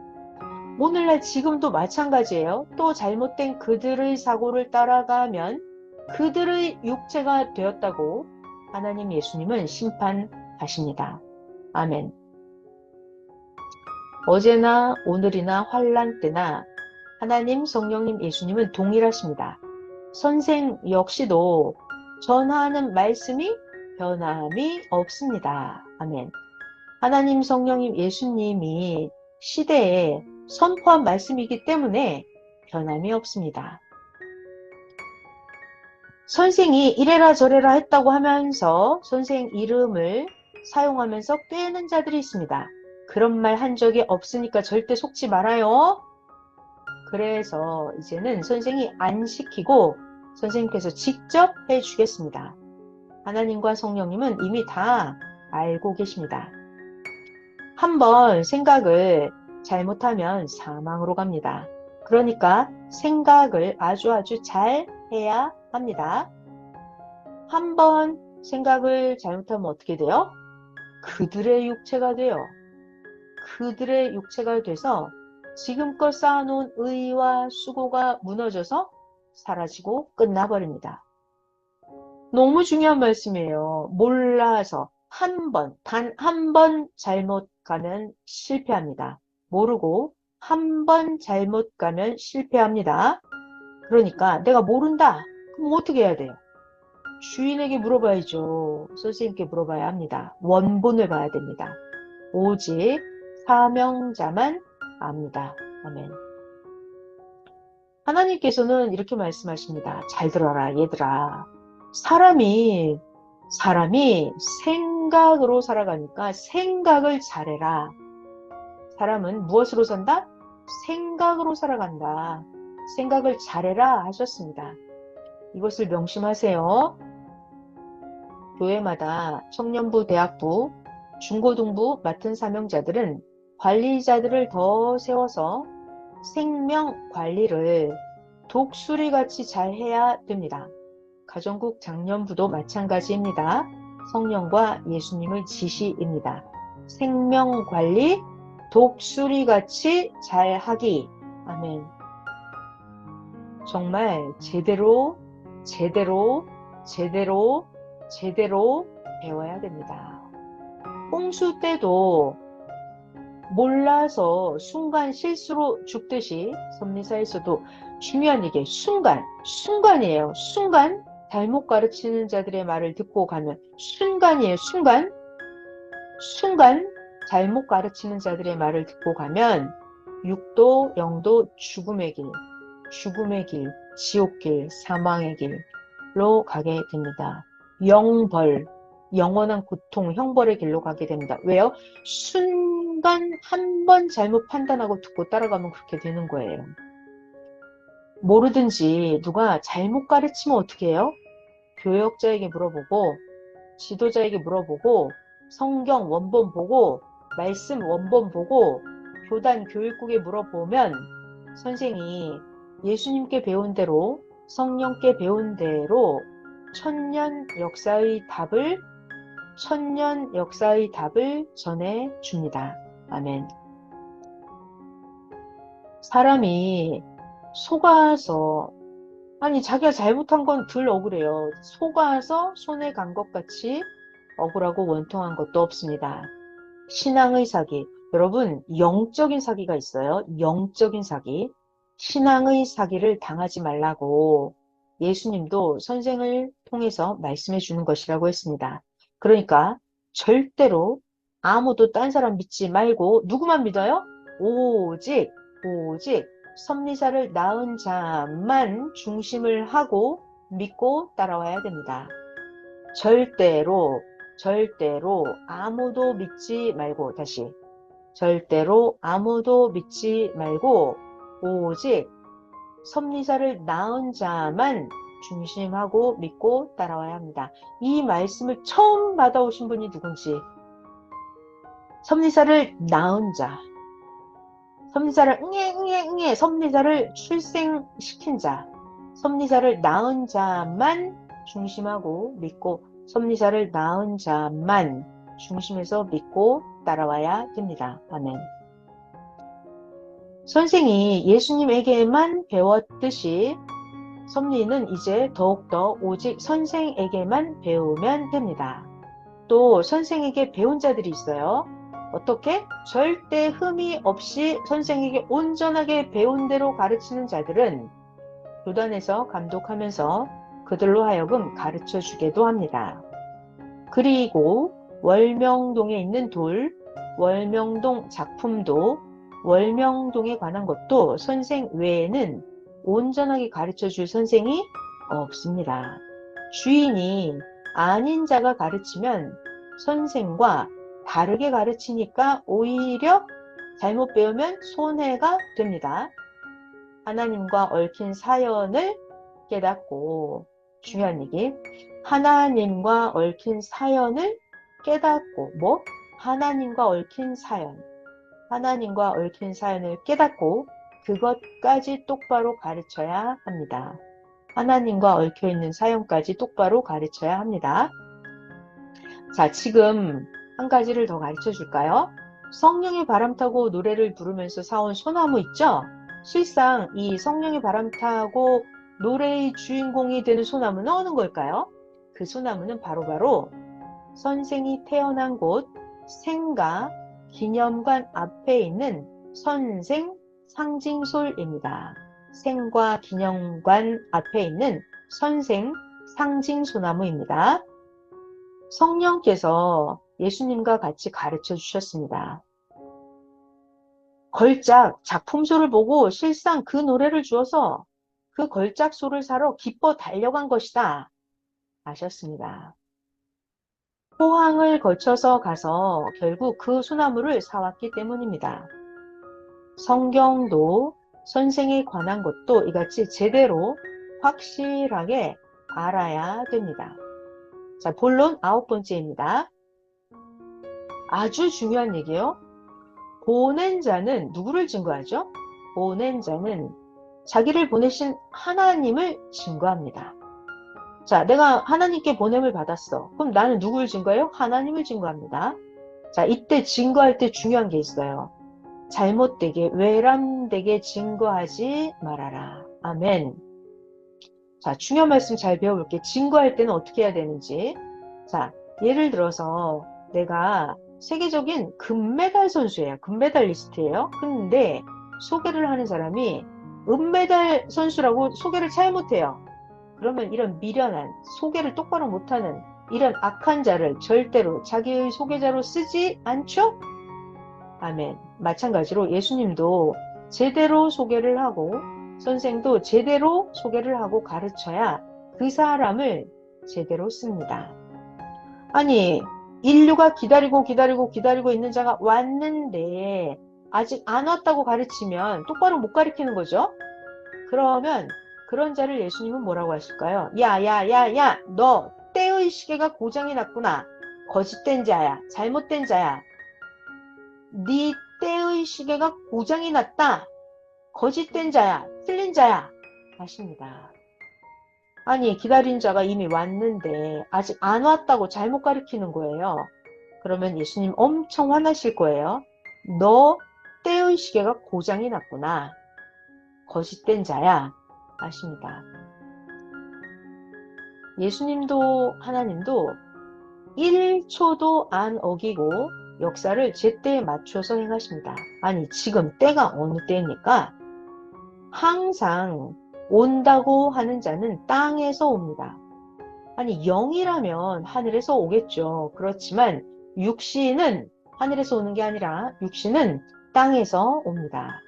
오늘날 지금도 마찬가지예요. 또 잘못된 그들의 사고를 따라가면 그들의 육체가 되었다고 하나님 예수님은 심판하십니다. 아멘. 어제나 오늘이나 환난 때나 하나님, 성령님, 예수님은 동일하십니다. 선생 역시도 전하는 말씀이 변함이 없습니다. 아멘. 하나님, 성령님, 예수님이 시대에 선포한 말씀이기 때문에 변함이 없습니다. 선생이 이래라 저래라 했다고 하면서 선생 이름을 사용하면서 꿰는 자들이 있습니다. 그런 말 한 적이 없으니까 절대 속지 말아요. 그래서 이제는 선생이 안 시키고 선생님께서 직접 해주겠습니다. 하나님과 성령님은 이미 다 알고 계십니다. 한번 생각을 잘못하면 사망으로 갑니다. 그러니까 생각을 아주 잘 해야 합니다. 한번 생각을 잘못하면 어떻게 돼요? 그들의 육체가 돼요. 그들의 육체가 돼서 지금껏 쌓아놓은 의와 수고가 무너져서 사라지고 끝나버립니다. 너무 중요한 말씀이에요. 몰라서 단 한 번 잘못 가면 실패합니다. 모르고 한 번 잘못 가면 실패합니다. 그러니까 내가 모른다. 그럼 어떻게 해야 돼요? 주인에게 물어봐야죠. 선생님께 물어봐야 합니다. 원본을 봐야 됩니다. 오직 사명자만 압니다. 아멘. 하나님께서는 이렇게 말씀하십니다. 잘 들어라, 얘들아. 사람이 생각으로 살아가니까 생각을 잘해라. 사람은 무엇으로 산다? 생각으로 살아간다. 생각을 잘해라 하셨습니다. 이것을 명심하세요. 교회마다 청년부, 대학부, 중고등부 맡은 사명자들은 관리자들을 더 세워서 생명 관리를 독수리같이 잘 해야 됩니다. 가정국 장년부도 마찬가지입니다. 성령과 예수님의 지시입니다. 생명 관리 독수리같이 잘 하기. 아멘. 정말 제대로 배워야 됩니다. 홍수 때도 몰라서 순간 실수로 죽듯이 섭리사에서도 중요한 얘기예요. 순간이에요. 순간 잘못 가르치는 자들의 말을 듣고 가면 순간이에요. 순간 잘못 가르치는 자들의 말을 듣고 가면 6도, 0도 죽음의 길, 지옥길, 사망의 길로 가게 됩니다. 영벌, 영원한 고통, 형벌의 길로 가게 됩니다. 왜요? 순간 한 번 잘못 판단하고 듣고 따라가면 그렇게 되는 거예요. 모르든지 누가 잘못 가르치면 어떻게 해요? 교역자에게 물어보고, 지도자에게 물어보고, 성경 원본 보고, 말씀 원본 보고, 교단 교육국에 물어보면 선생이 예수님께 배운 대로, 성령께 배운 대로 천년 역사의 답을 전해줍니다. 아멘. 사람이 속아서, 아니 자기가 잘못한 건 덜 억울해요. 속아서 손해 간 것 같이 억울하고 원통한 것도 없습니다. 신앙의 사기. 여러분, 영적인 사기가 있어요. 영적인 사기. 신앙의 사기를 당하지 말라고 예수님도 선생을 통해서 말씀해 주는 것이라고 했습니다. 그러니까 절대로 아무도 딴 사람 믿지 말고 누구만 믿어요? 오직 섭리사를 낳은 자만 중심을 하고 믿고 따라와야 됩니다. 절대로 아무도 믿지 말고, 다시 절대로 아무도 믿지 말고 오직 섭리사를 낳은 자만 중심하고 믿고 따라와야 합니다. 이 말씀을 처음 받아오신 분이 누군지, 섭리사를 낳은 자, 섭리사를 섭리사를 출생시킨 자, 섭리사를 낳은 자만 중심하고 믿고, 섭리사를 낳은 자만 중심에서 믿고 따라와야 됩니다. 아멘. 선생이 예수님에게만 배웠듯이 섭리는 이제 더욱더 오직 선생에게만 배우면 됩니다. 또 선생에게 배운 자들이 있어요. 어떻게? 절대 흠이 없이 선생에게 온전하게 배운 대로 가르치는 자들은 교단에서 감독하면서 그들로 하여금 가르쳐 주기도 합니다. 그리고 월명동에 있는 월명동 작품도, 월명동에 관한 것도 선생 외에는 온전하게 가르쳐 줄 선생이 없습니다. 주인이 아닌 자가 가르치면 선생과 다르게 가르치니까 오히려 잘못 배우면 손해가 됩니다. 하나님과 얽힌 사연을 깨닫고, 중요한 얘기, 하나님과 얽힌 사연을 깨닫고, 하나님과 얽힌 사연을 깨닫고 그것까지 똑바로 가르쳐야 합니다. 하나님과 얽혀있는 사연까지 똑바로 가르쳐야 합니다. 자, 지금 한 가지를 더 가르쳐 줄까요? 성령의 바람 타고 노래를 부르면서 사온 소나무 있죠? 실상 이 성령의 바람 타고 노래의 주인공이 되는 소나무는 어느 걸까요? 그 소나무는 바로 선생이 태어난 곳 생가 기념관 앞에 있는 선생 상징솔입니다. 생과 기념관 앞에 있는 선생 상징소나무입니다. 성령께서 예수님과 같이 가르쳐 주셨습니다. 걸작 작품소를 보고 실상 그 노래를 주어서 그 걸작소를 사러 기뻐 달려간 것이다 하셨습니다. 포항을 거쳐서 가서 결국 그 소나무를 사왔기 때문입니다. 성경도 선생에 관한 것도 이같이 제대로 확실하게 알아야 됩니다. 자, 본론 9번째입니다. 아주 중요한 얘기예요. 보낸 자는 누구를 증거하죠? 보낸 자는 자기를 보내신 하나님을 증거합니다. 자, 내가 하나님께 보냄을 받았어. 그럼 나는 누구를 증거해요? 하나님을 증거합니다. 자, 이때 증거할 때 중요한 게 있어요. 잘못되게, 외람되게 증거하지 말아라. 아멘. 자, 중요한 말씀 잘 배워볼게. 증거할 때는 어떻게 해야 되는지. 자, 예를 들어서 내가 세계적인 금메달 선수예요. 금메달리스트예요. 근데 소개를 하는 사람이 은메달 선수라고 소개를 잘못해요. 그러면 이런 미련한, 소개를 똑바로 못하는 이런 악한 자를 절대로 자기의 소개자로 쓰지 않죠? 아멘. 마찬가지로 예수님도 제대로 소개를 하고 선생도 제대로 소개를 하고 가르쳐야 그 사람을 제대로 씁니다. 아니, 인류가 기다리고 있는 자가 왔는데 아직 안 왔다고 가르치면 똑바로 못 가르치는 거죠? 그러면 그런 자를 예수님은 뭐라고 하실까요? 야, 너 때의 시계가 고장이 났구나. 거짓된 자야, 잘못된 자야. 네 때의 시계가 고장이 났다. 거짓된 자야, 틀린 자야 하십니다. 아니, 기다린 자가 이미 왔는데 아직 안 왔다고 잘못 가르치는 거예요. 그러면 예수님 엄청 화나실 거예요. 너 때의 시계가 고장이 났구나. 거짓된 자야 하십니다. 예수님도 하나님도 1초도 안 어기고 역사를 제때에 맞춰서 행하십니다. 아니, 지금 때가 어느 때입니까? 항상 온다고 하는 자는 땅에서 옵니다. 아니, 영이라면 하늘에서 오겠죠. 그렇지만 육신은 하늘에서 오는 게 아니라 육신은 땅에서 옵니다.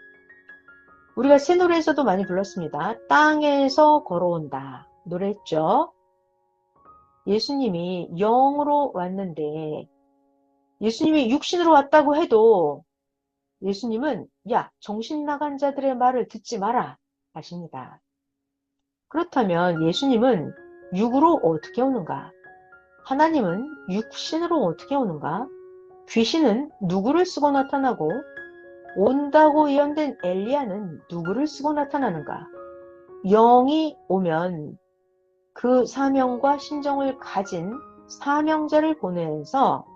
우리가 새 노래에서도 많이 불렀습니다. 땅에서 걸어온다 노래했죠. 예수님이 영으로 왔는데 예수님이 육신으로 왔다고 해도 예수님은 야, 정신 나간 자들의 말을 듣지 마라 하십니다. 그렇다면 예수님은 육으로 어떻게 오는가? 하나님은 육신으로 어떻게 오는가? 귀신은 누구를 쓰고 나타나고 온다고 예언된 엘리야는 누구를 쓰고 나타나는가? 영이 오면 그 사명과 심정을 가진 사명자를 보내서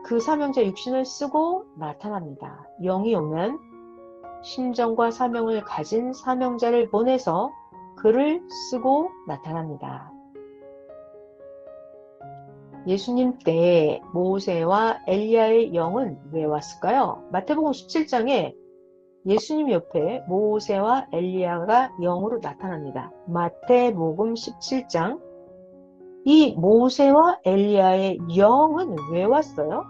그 사명자 육신을 쓰고 나타납니다. 영이 오면 심정과 사명을 가진 사명자를 보내서 그를 쓰고 나타납니다. 예수님 때 모세와 엘리야의 영은 왜 왔을까요? 마태복음 17장에 예수님 옆에 모세와 엘리야가 영으로 나타납니다. 마태복음 17장. 이 모세와 엘리야의 영은 왜 왔어요?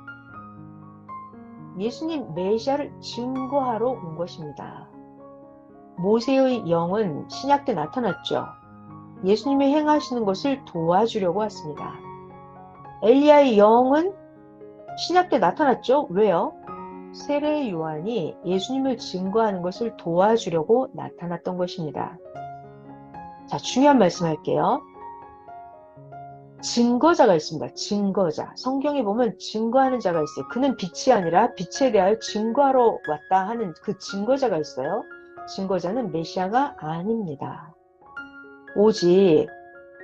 예수님 메시아를 증거하러 온 것입니다. 모세의 영은 신약 때 나타났죠. 예수님이 행하시는 것을 도와주려고 왔습니다. 엘리야의 영은 신약 때 나타났죠. 왜요? 세례 요한이 예수님을 증거하는 것을 도와주려고 나타났던 것입니다. 자, 중요한 말씀 할게요. 증거자가 있습니다. 증거자. 성경에 보면 증거하는 자가 있어요. 그는 빛이 아니라 빛에 대하여 증거하러 왔다 하는 그 증거자가 있어요. 증거자는 메시아가 아닙니다. 오직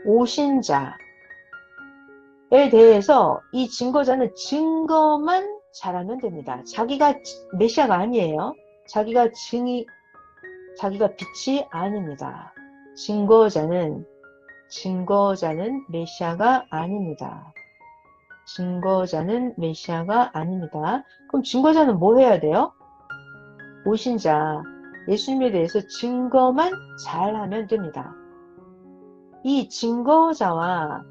오신 자에 대해서 이 증거자는 증거만 잘하면 됩니다. 자기가 메시아가 아니에요. 자기가 빛이 아닙니다. 증거자는 메시아가 아닙니다. 증거자는 메시아가 아닙니다. 그럼 증거자는 뭐 해야 돼요? 오신 자, 예수님에 대해서 증거만 잘하면 됩니다. 이 증거자와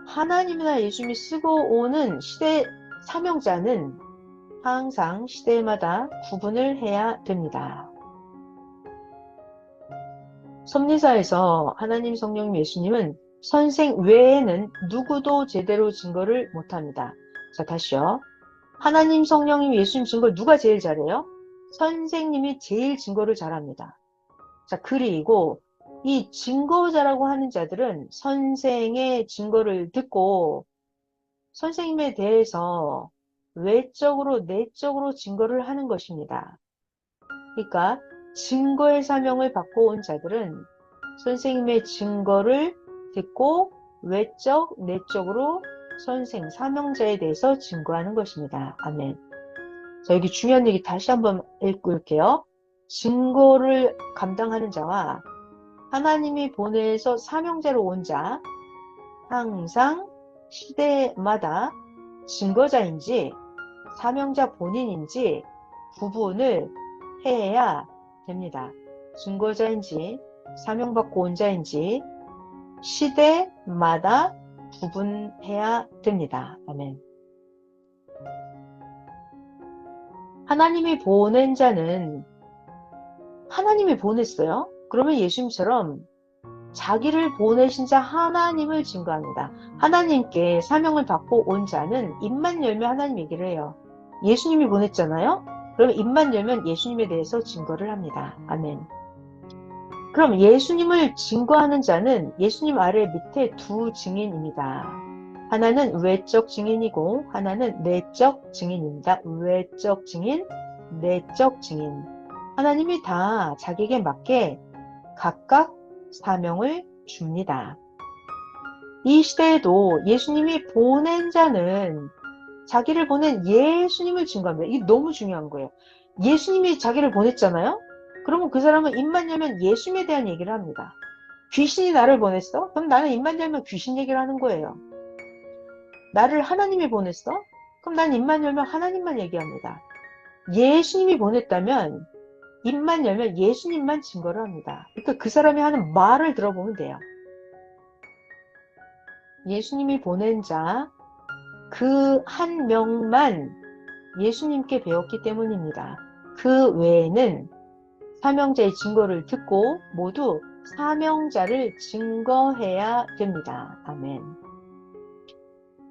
하나님이나 예수님이 쓰고 오는 시대 사명자는 항상 시대마다 구분을 해야 됩니다. 섭리사에서 하나님, 성령, 예수님은 선생 외에는 누구도 제대로 증거를 못합니다. 자, 다시요. 하나님, 성령님, 예수님 증거를 누가 제일 잘해요? 선생님이 제일 증거를 잘합니다. 자, 그리고 이 증거자라고 하는 자들은 선생의 증거를 듣고 선생님에 대해서 외적으로, 내적으로 증거를 하는 것입니다. 그러니까 증거의 사명을 받고 온 자들은 선생님의 증거를 듣고 외적, 내적으로 선생, 사명자에 대해서 증거하는 것입니다. 아멘. 자, 여기 중요한 얘기 다시 한번 읽고 올게요. 증거를 감당하는 자와 하나님이 보내서 사명자로 온 자, 항상 시대마다 증거자인지 사명자 본인인지 구분을 해야 됩니다. 증거자인지 사명받고 온 자인지 시대마다 구분해야 됩니다. 아멘. 하나님이 보낸 자는 하나님이 보냈어요. 그러면 예수님처럼 자기를 보내신 자 하나님을 증거합니다. 하나님께 사명을 받고 온 자는 입만 열면 하나님 얘기를 해요. 예수님이 보냈잖아요. 그러면 입만 열면 예수님에 대해서 증거를 합니다. 아멘. 그럼 예수님을 증거하는 자는 예수님 아래 밑에 두 증인입니다. 하나는 외적 증인이고 하나는 내적 증인입니다. 외적 증인, 내적 증인. 하나님이 다 자기에게 맞게 각각 사명을 줍니다. 이 시대에도 예수님이 보낸 자는 자기를 보낸 예수님을 증거합니다. 이게 너무 중요한 거예요. 예수님이 자기를 보냈잖아요. 그러면 그 사람은 입만 열면 예수님에 대한 얘기를 합니다. 귀신이 나를 보냈어? 그럼 나는 입만 열면 귀신 얘기를 하는 거예요. 나를 하나님이 보냈어? 그럼 난 입만 열면 하나님만 얘기합니다. 예수님이 보냈다면 입만 열면 예수님만 증거를 합니다. 그러니까 그 사람이 하는 말을 들어보면 돼요. 예수님이 보낸 자 그 한 명만 예수님께 배웠기 때문입니다. 그 외에는 사명자의 증거를 듣고 모두 사명자를 증거해야 됩니다. 아멘.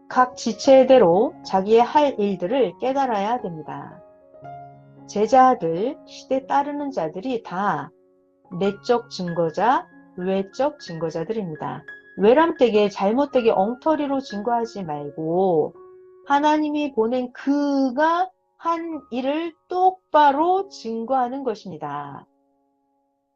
각 지체대로 자기의 할 일들을 깨달아야 됩니다. 제자들, 시대 따르는 자들이 다 내적 증거자, 외적 증거자들입니다. 외람되게 잘못되게 엉터리로 증거하지 말고 하나님이 보낸 그가 한 일을 똑바로 증거하는 것입니다.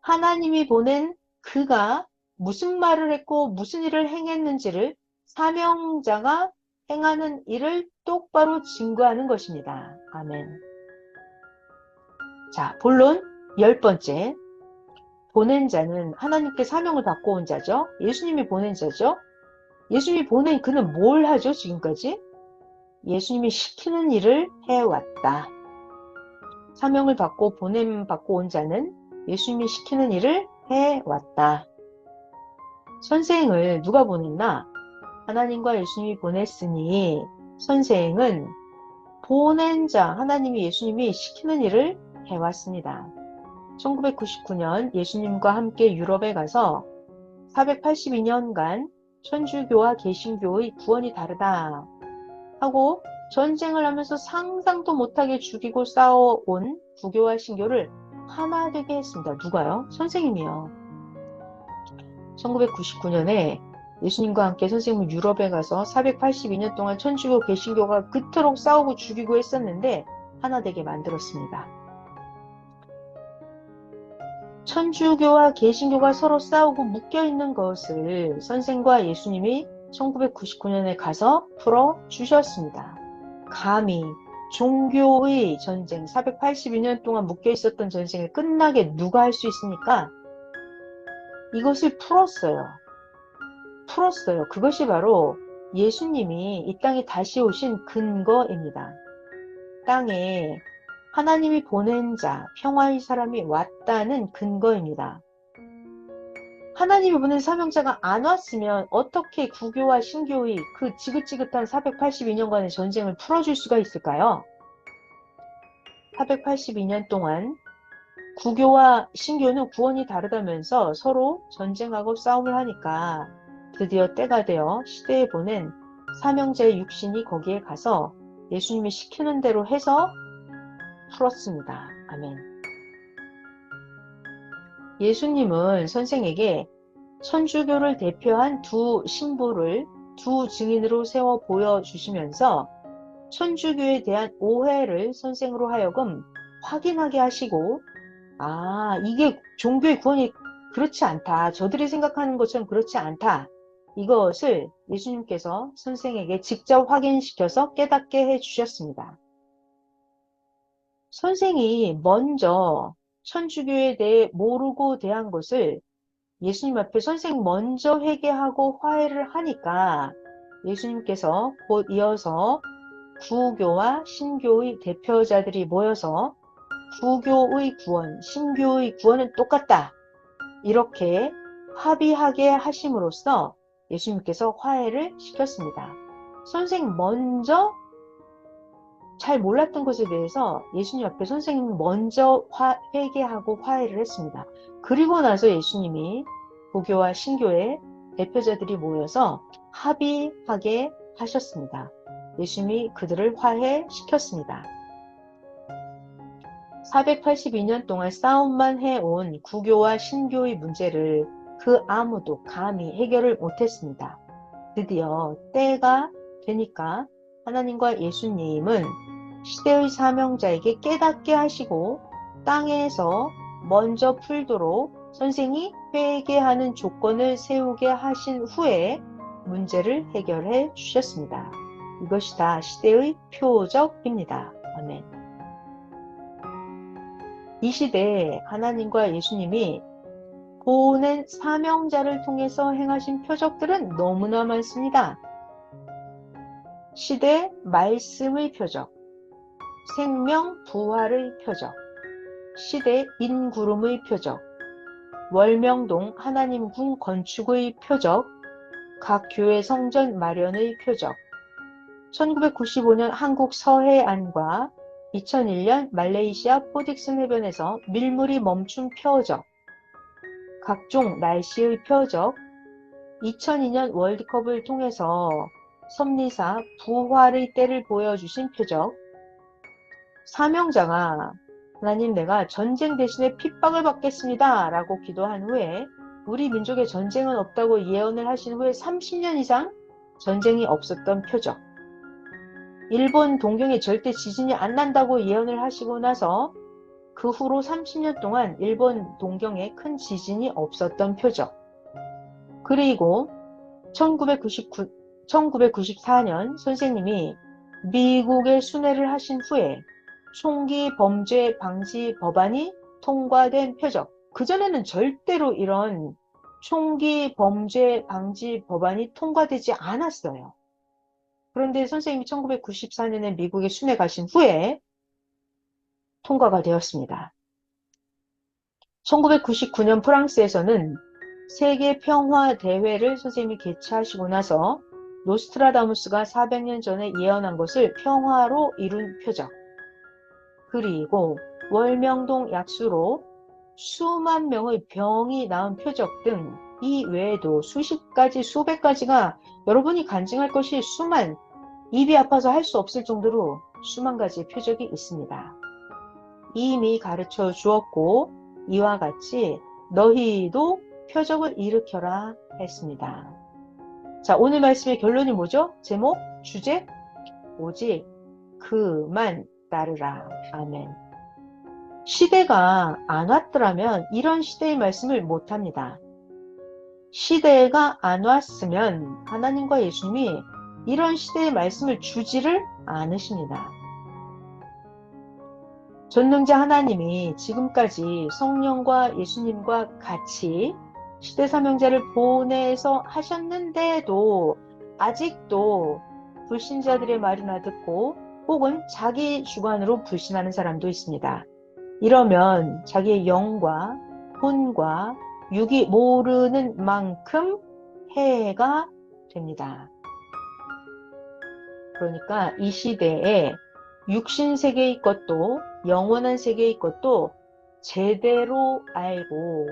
하나님이 보낸 그가 무슨 말을 했고 무슨 일을 행했는지를 사명자가 행하는 일을 똑바로 증거하는 것입니다. 아멘. 자, 본론 10번째. 보낸 자는 하나님께 사명을 받고 온 자죠. 예수님이 보낸 자죠. 예수님이 보낸 그는 뭘 하죠, 지금까지? 예수님이 시키는 일을 해왔다. 사명을 받고 보냄 받고 온 자는 예수님이 시키는 일을 해왔다. 선생을 누가 보냈나? 하나님과 예수님이 보냈으니 선생은 보낸 자, 하나님이 예수님이 시키는 일을 해왔습니다. 1999년 예수님과 함께 유럽에 가서 482년간 천주교와 개신교의 구원이 다르다 하고 전쟁을 하면서 상상도 못하게 죽이고 싸워온 부교와 신교를 하나 되게 했습니다. 누가요? 선생님이요. 1999년에 예수님과 함께 선생님은 유럽에 가서 482년 동안 천주교, 개신교가 그토록 싸우고 죽이고 했었는데 하나 되게 만들었습니다. 천주교와 개신교가 서로 싸우고 묶여있는 것을 선생과 예수님이 1999년에 가서 풀어주셨습니다. 감히 종교의 전쟁, 482년 동안 묶여있었던 전쟁을 끝나게 누가 할 수 있습니까? 이것을 풀었어요. 그것이 바로 예수님이 이 땅에 다시 오신 근거입니다. 땅에 하나님이 보낸 자, 평화의 사람이 왔다는 근거입니다. 하나님이 보낸 사명자가 안 왔으면 어떻게 구교와 신교의 그 지긋지긋한 482년간의 전쟁을 풀어줄 수가 있을까요? 482년 동안 구교와 신교는 구원이 다르다면서 서로 전쟁하고 싸움을 하니까 드디어 때가 되어 시대에 보낸 사명자의 육신이 거기에 가서 예수님이 시키는 대로 해서 풀었습니다. 아멘. 예수님은 선생에게 천주교를 대표한 두 신부를 두 증인으로 세워 보여주시면서 천주교에 대한 오해를 선생으로 하여금 확인하게 하시고, 이게 종교의 구원이 그렇지 않다. 저들이 생각하는 것처럼 그렇지 않다. 이것을 예수님께서 선생에게 직접 확인시켜서 깨닫게 해주셨습니다. 선생이 먼저 천주교에 대해 모르고 대한 것을 예수님 앞에 선생 먼저 회개하고 화해를 하니까 예수님께서 곧 이어서 구교와 신교의 대표자들이 모여서 구교의 구원, 신교의 구원은 똑같다. 이렇게 합의하게 하심으로써 예수님께서 화해를 시켰습니다. 선생 먼저 잘 몰랐던 것에 대해서 예수님 앞에 선생님이 먼저 회개하고 화해를 했습니다. 그리고 나서 예수님이 구교와 신교의 대표자들이 모여서 합의하게 하셨습니다. 예수님이 그들을 화해시켰습니다. 482년 동안 싸움만 해온 구교와 신교의 문제를 그 아무도 감히 해결을 못했습니다. 드디어 때가 되니까 하나님과 예수님은 시대의 사명자에게 깨닫게 하시고 땅에서 먼저 풀도록 선생이 회개하는 조건을 세우게 하신 후에 문제를 해결해 주셨습니다. 이것이 다 시대의 표적입니다. 아멘. 이 시대에 하나님과 예수님이 보낸 사명자를 통해서 행하신 표적들은 너무나 많습니다. 시대 말씀의 표적, 생명 부활의 표적, 시대 인구름의 표적, 월명동 하나님궁 건축의 표적, 각 교회 성전 마련의 표적, 1995년 한국 서해안과 2001년 말레이시아 포딕슨 해변에서 밀물이 멈춘 표적, 각종 날씨의 표적, 2002년 월드컵을 통해서 섭리사 부활의 때를 보여주신 표적, 사명자가 하나님 내가 전쟁 대신에 핍박을 받겠습니다 라고 기도한 후에 우리 민족에 전쟁은 없다고 예언을 하신 후에 30년 이상 전쟁이 없었던 표적, 일본 동경에 절대 지진이 안 난다고 예언을 하시고 나서 그 후로 30년 동안 일본 동경에 큰 지진이 없었던 표적, 그리고 1994년 선생님이 미국에 순회를 하신 후에 총기 범죄 방지 법안이 통과된 표적, 그전에는 절대로 이런 총기 범죄 방지 법안이 통과되지 않았어요. 그런데 선생님이 1994년에 미국에 순회 가신 후에 통과가 되었습니다. 1999년 프랑스에서는 세계평화대회를 선생님이 개최하시고 나서 노스트라다무스가 400년 전에 예언한 것을 평화로 이룬 표적, 그리고 월명동 약수로 수만 명의 병이 나은 표적 등 이 외에도 수십 가지, 수백 가지가 여러분이 간증할 것이 입이 아파서 할 수 없을 정도로 수만 가지의 표적이 있습니다. 이미 가르쳐 주었고 이와 같이 너희도 표적을 일으켜라 했습니다. 자, 오늘 말씀의 결론이 뭐죠? 제목, 주제, 오직 그만 따르라. 아멘. 시대가 안 왔더라면 이런 시대의 말씀을 못합니다. 시대가 안 왔으면 하나님과 예수님이 이런 시대의 말씀을 주지를 않으십니다. 전능자 하나님이 지금까지 성령과 예수님과 같이 시대사명자를 보내서 하셨는데도 아직도 불신자들의 말이나 듣고 혹은 자기 주관으로 불신하는 사람도 있습니다. 이러면 자기의 영과 혼과 육이 모르는 만큼 해가 됩니다. 그러니까 이 시대에 육신 세계의 것도 영원한 세계의 것도 제대로 알고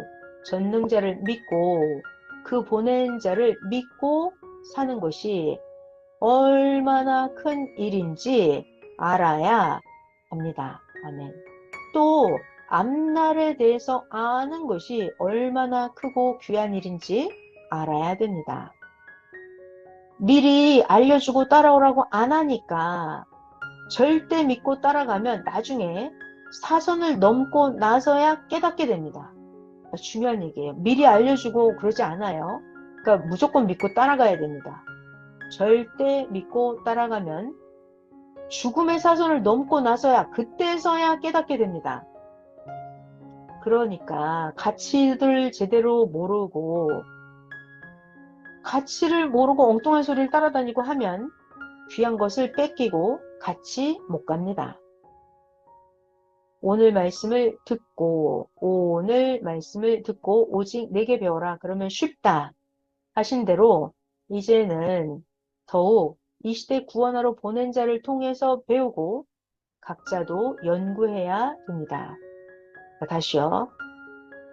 전능자를 믿고 그 보낸 자를 믿고 사는 것이 얼마나 큰 일인지 알아야 합니다. 아멘. 또 앞날에 대해서 아는 것이 얼마나 크고 귀한 일인지 알아야 됩니다. 미리 알려주고 따라오라고 안 하니까 절대 믿고 따라가면 나중에 사선을 넘고 나서야 깨닫게 됩니다. 중요한 얘기예요. 미리 알려주고 그러지 않아요. 그러니까 무조건 믿고 따라가야 됩니다. 절대 믿고 따라가면 죽음의 사선을 넘고 나서야 그때서야 깨닫게 됩니다. 그러니까 가치를 제대로 모르고 가치를 모르고 엉뚱한 소리를 따라다니고 하면 귀한 것을 뺏기고 같이 못 갑니다. 오늘 말씀을 듣고 오직 내게 배워라. 그러면 쉽다 하신 대로 이제는 더욱 이 시대 구원하러 보낸 자를 통해서 배우고 각자도 연구해야 됩니다. 다시요.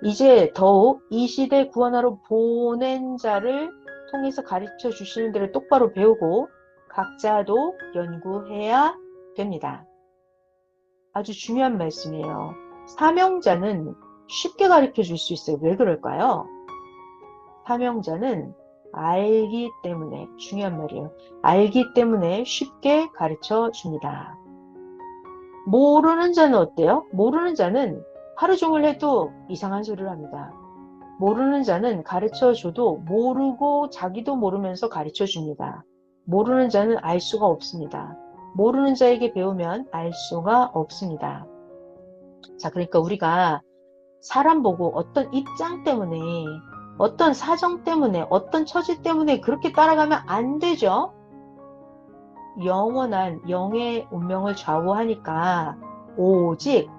이제 더욱 이 시대 구원하러 보낸 자를 통해서 가르쳐 주시는 대로 똑바로 배우고 각자도 연구해야 됩니다. 아주 중요한 말씀이에요. 사명자는 쉽게 가르쳐 줄 수 있어요. 왜 그럴까요? 사명자는 알기 때문에, 중요한 말이에요. 알기 때문에 쉽게 가르쳐 줍니다. 모르는 자는 어때요? 모르는 자는 하루 종일 해도 이상한 소리를 합니다. 모르는 자는 가르쳐 줘도 모르고 자기도 모르면서 가르쳐 줍니다. 모르는 자는 알 수가 없습니다. 모르는 자에게 배우면 알 수가 없습니다. 자, 그러니까 우리가 사람 보고 어떤 입장 때문에, 어떤 사정 때문에, 어떤 처지 때문에 그렇게 따라가면 안 되죠. 영원한 영의 운명을 좌우하니까 오직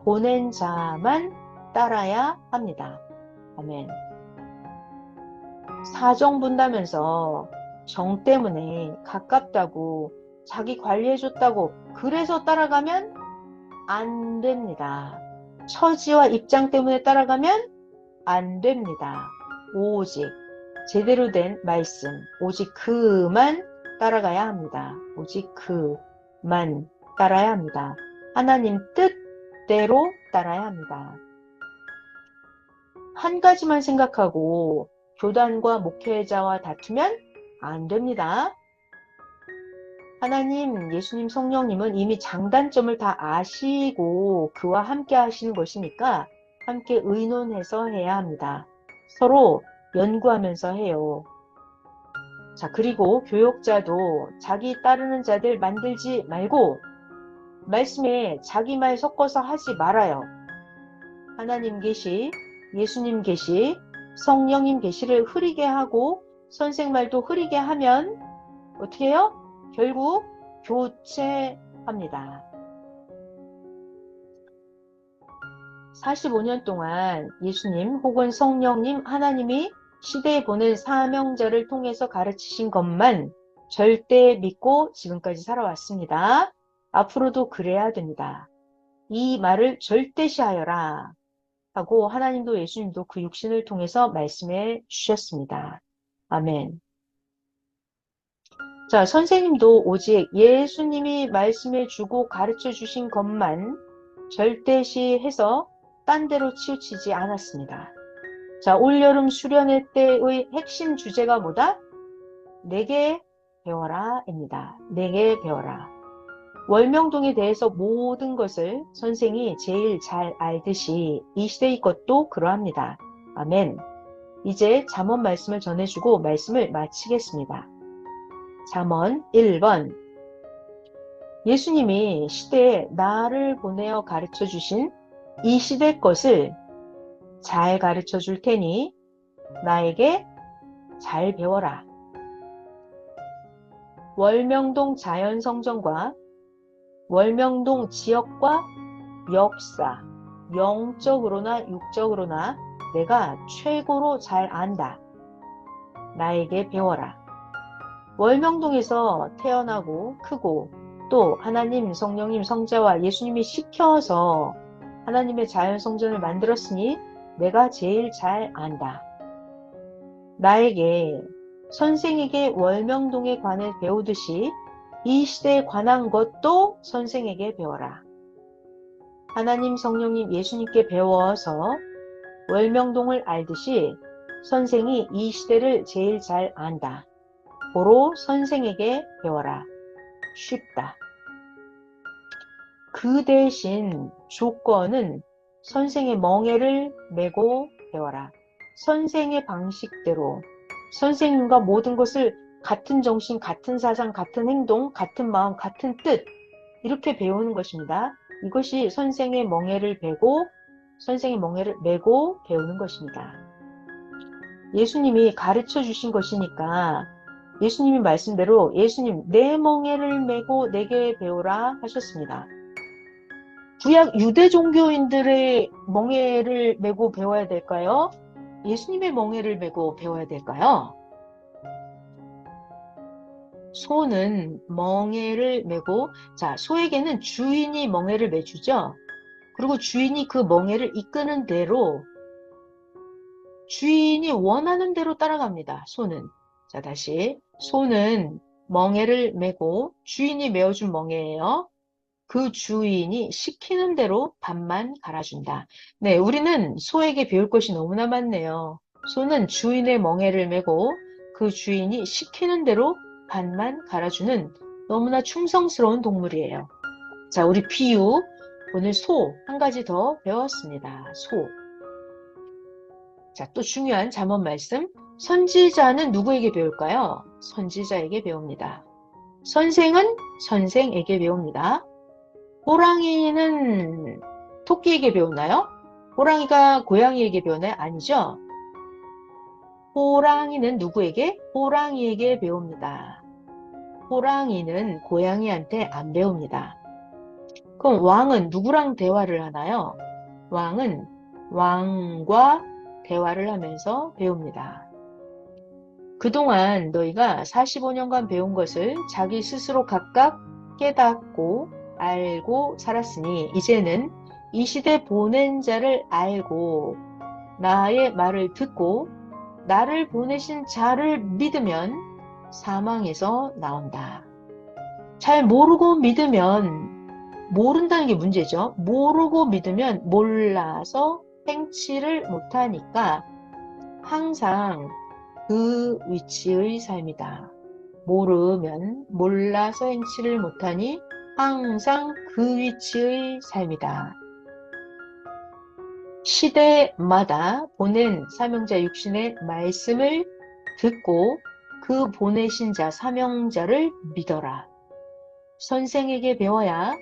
보낸 자만 따라야 합니다. 아멘. 사정 본다면서 정 때문에 가깝다고 자기 관리해줬다고 그래서 따라가면 안 됩니다. 처지와 입장 때문에 따라가면 안 됩니다. 오직 제대로 된 말씀, 오직 그만 따라가야 합니다. 오직 그만 따라야 합니다. 하나님 뜻대로 따라야 합니다. 한 가지만 생각하고 교단과 목회자와 다투면 안 됩니다. 하나님, 예수님, 성령님은 이미 장단점을 다 아시고 그와 함께 하시는 것이니까 함께 의논해서 해야 합니다. 서로 연구하면서 해요. 자, 그리고 교역자도 자기 따르는 자들 만들지 말고 말씀에 자기 말 섞어서 하지 말아요. 하나님 계시, 예수님 계시, 성령님 계시를 흐리게 하고 선생 말도 흐리게 하면 어떻게 해요? 결국 교체합니다. 45년 동안 예수님 혹은 성령님 하나님이 시대에 보낸 사명자를 통해서 가르치신 것만 절대 믿고 지금까지 살아왔습니다. 앞으로도 그래야 됩니다. 이 말을 절대시하여라 하고 하나님도 예수님도 그 육신을 통해서 말씀해 주셨습니다. 아멘. 자, 선생님도 오직 예수님이 말씀해 주고 가르쳐 주신 것만 절대시해서 딴 데로 치우치지 않았습니다. 자, 올여름 수련회 때의 핵심 주제가 뭐다? 내게 배워라입니다. 내게 배워라. 월명동에 대해서 모든 것을 선생이 제일 잘 알듯이 이 시대의 것도 그러합니다. 아멘. 이제 잠언 말씀을 전해주고 말씀을 마치겠습니다. 잠언 1번. 예수님이 시대에 나를 보내어 가르쳐 주신 이 시대 것을 잘 가르쳐 줄 테니 나에게 잘 배워라. 월명동 자연성전과 월명동 지역과 역사, 영적으로나 육적으로나 내가 최고로 잘 안다. 나에게 배워라. 월명동에서 태어나고 크고 또 하나님, 성령님, 성자와 예수님이 시켜서 하나님의 자연성전을 만들었으니 내가 제일 잘 안다. 나에게 선생에게 월명동에 관해 배우듯이 이 시대에 관한 것도 선생에게 배워라. 하나님, 성령님, 예수님께 배워서 월명동을 알듯이 선생이 이 시대를 제일 잘 안다. 고로 선생에게 배워라. 쉽다. 그 대신 조건은 선생의 멍에를 메고 배워라. 선생의 방식대로 선생님과 모든 것을 같은 정신, 같은 사상, 같은 행동, 같은 마음, 같은 뜻 이렇게 배우는 것입니다. 이것이 선생의 멍에를 메고 배우는 것입니다. 예수님이 가르쳐 주신 것이니까 예수님이 말씀대로 예수님 내 멍에를 메고 내게 배우라 하셨습니다. 구약 유대 종교인들의 멍에를 메고 배워야 될까요? 예수님의 멍에를 메고 배워야 될까요? 소는 멍에를 메고, 자, 소에게는 주인이 멍에를 매주죠. 그리고 주인이 그 멍에를 이끄는 대로 주인이 원하는 대로 따라갑니다. 소는. 자, 다시. 소는 멍에를 메고 주인이 메어준 멍에예요. 그 주인이 시키는 대로 밭만 갈아준다. 네, 우리는 소에게 배울 것이 너무나 많네요. 소는 주인의 멍에를 메고 그 주인이 시키는 대로 밭만 갈아주는 너무나 충성스러운 동물이에요. 자, 우리 비유. 오늘 소 한 가지 더 배웠습니다. 소. 자, 또 중요한 잠언 말씀. 선지자는 누구에게 배울까요? 선지자에게 배웁니다. 선생은 선생에게 배웁니다. 호랑이는 토끼에게 배우나요? 호랑이가 고양이에게 배우나요? 아니죠. 호랑이는 누구에게? 호랑이에게 배웁니다. 호랑이는 고양이한테 안 배웁니다. 그럼 왕은 누구랑 대화를 하나요? 왕은 왕과 대화를 하면서 배웁니다. 그동안 너희가 45년간 배운 것을 자기 스스로 각각 깨닫고 알고 살았으니 이제는 이 시대 보낸 자를 알고 나의 말을 듣고 나를 보내신 자를 믿으면 사망에서 나온다. 잘 모르고 믿으면 모른다는 게 문제죠. 모르고 믿으면 몰라서 행치를 못하니까 항상 그 위치의 삶이다. 모르면 몰라서 행치를 못하니 항상 그 위치의 삶이다. 시대마다 보낸 사명자 육신의 말씀을 듣고 그 보내신 자 사명자를 믿어라. 선생에게 배워야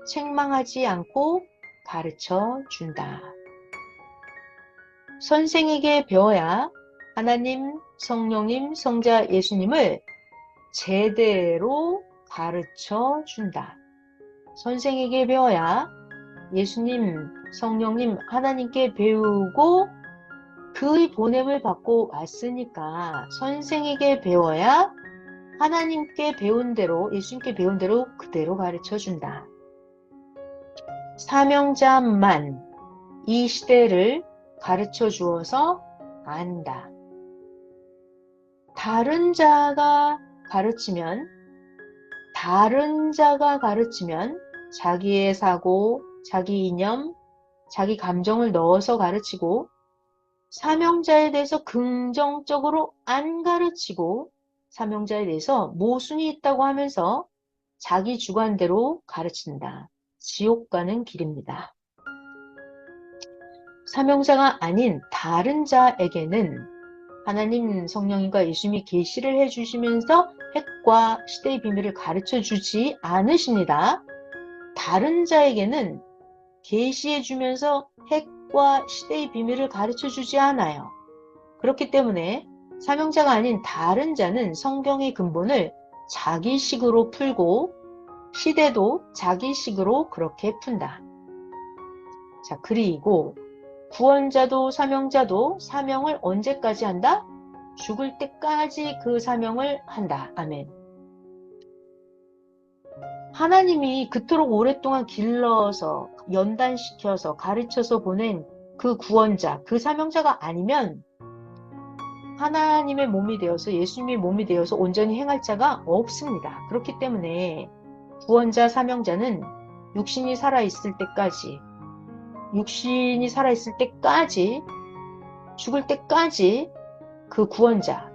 책망하지 않고 가르쳐 준다. 선생에게 배워야 하나님, 성령님, 성자 예수님을 제대로 가르쳐 준다. 선생에게 배워야 예수님, 성령님, 하나님께 배우고 그의 보냄을 받고 왔으니까 선생에게 배워야 하나님께 배운 대로, 예수님께 배운 대로 그대로 가르쳐 준다. 사명자만 이 시대를 가르쳐 주어서 안다. 다른 자가 가르치면 자기의 사고, 자기 이념, 자기 감정을 넣어서 가르치고 사명자에 대해서 긍정적으로 안 가르치고 사명자에 대해서 모순이 있다고 하면서 자기 주관대로 가르친다. 지옥 가는 길입니다. 사명자가 아닌 다른 자에게는 하나님, 성령님과 예수님이 계시를 해주시면서 핵과 시대의 비밀을 가르쳐주지 않으십니다. 다른 자에게는 계시해주면서 핵과 시대의 비밀을 가르쳐주지 않아요. 그렇기 때문에 사명자가 아닌 다른 자는 성경의 근본을 자기식으로 풀고 시대도 자기식으로 그렇게 푼다. 자, 그리고 구원자도 사명자도 사명을 언제까지 한다? 죽을 때까지 그 사명을 한다. 아멘. 하나님이 그토록 오랫동안 길러서 연단시켜서 가르쳐서 보낸 그 구원자, 그 사명자가 아니면 하나님의 몸이 되어서 예수님의 몸이 되어서 온전히 행할 자가 없습니다. 그렇기 때문에 구원자, 사명자는 육신이 살아있을 때까지 죽을 때까지 그 구원자,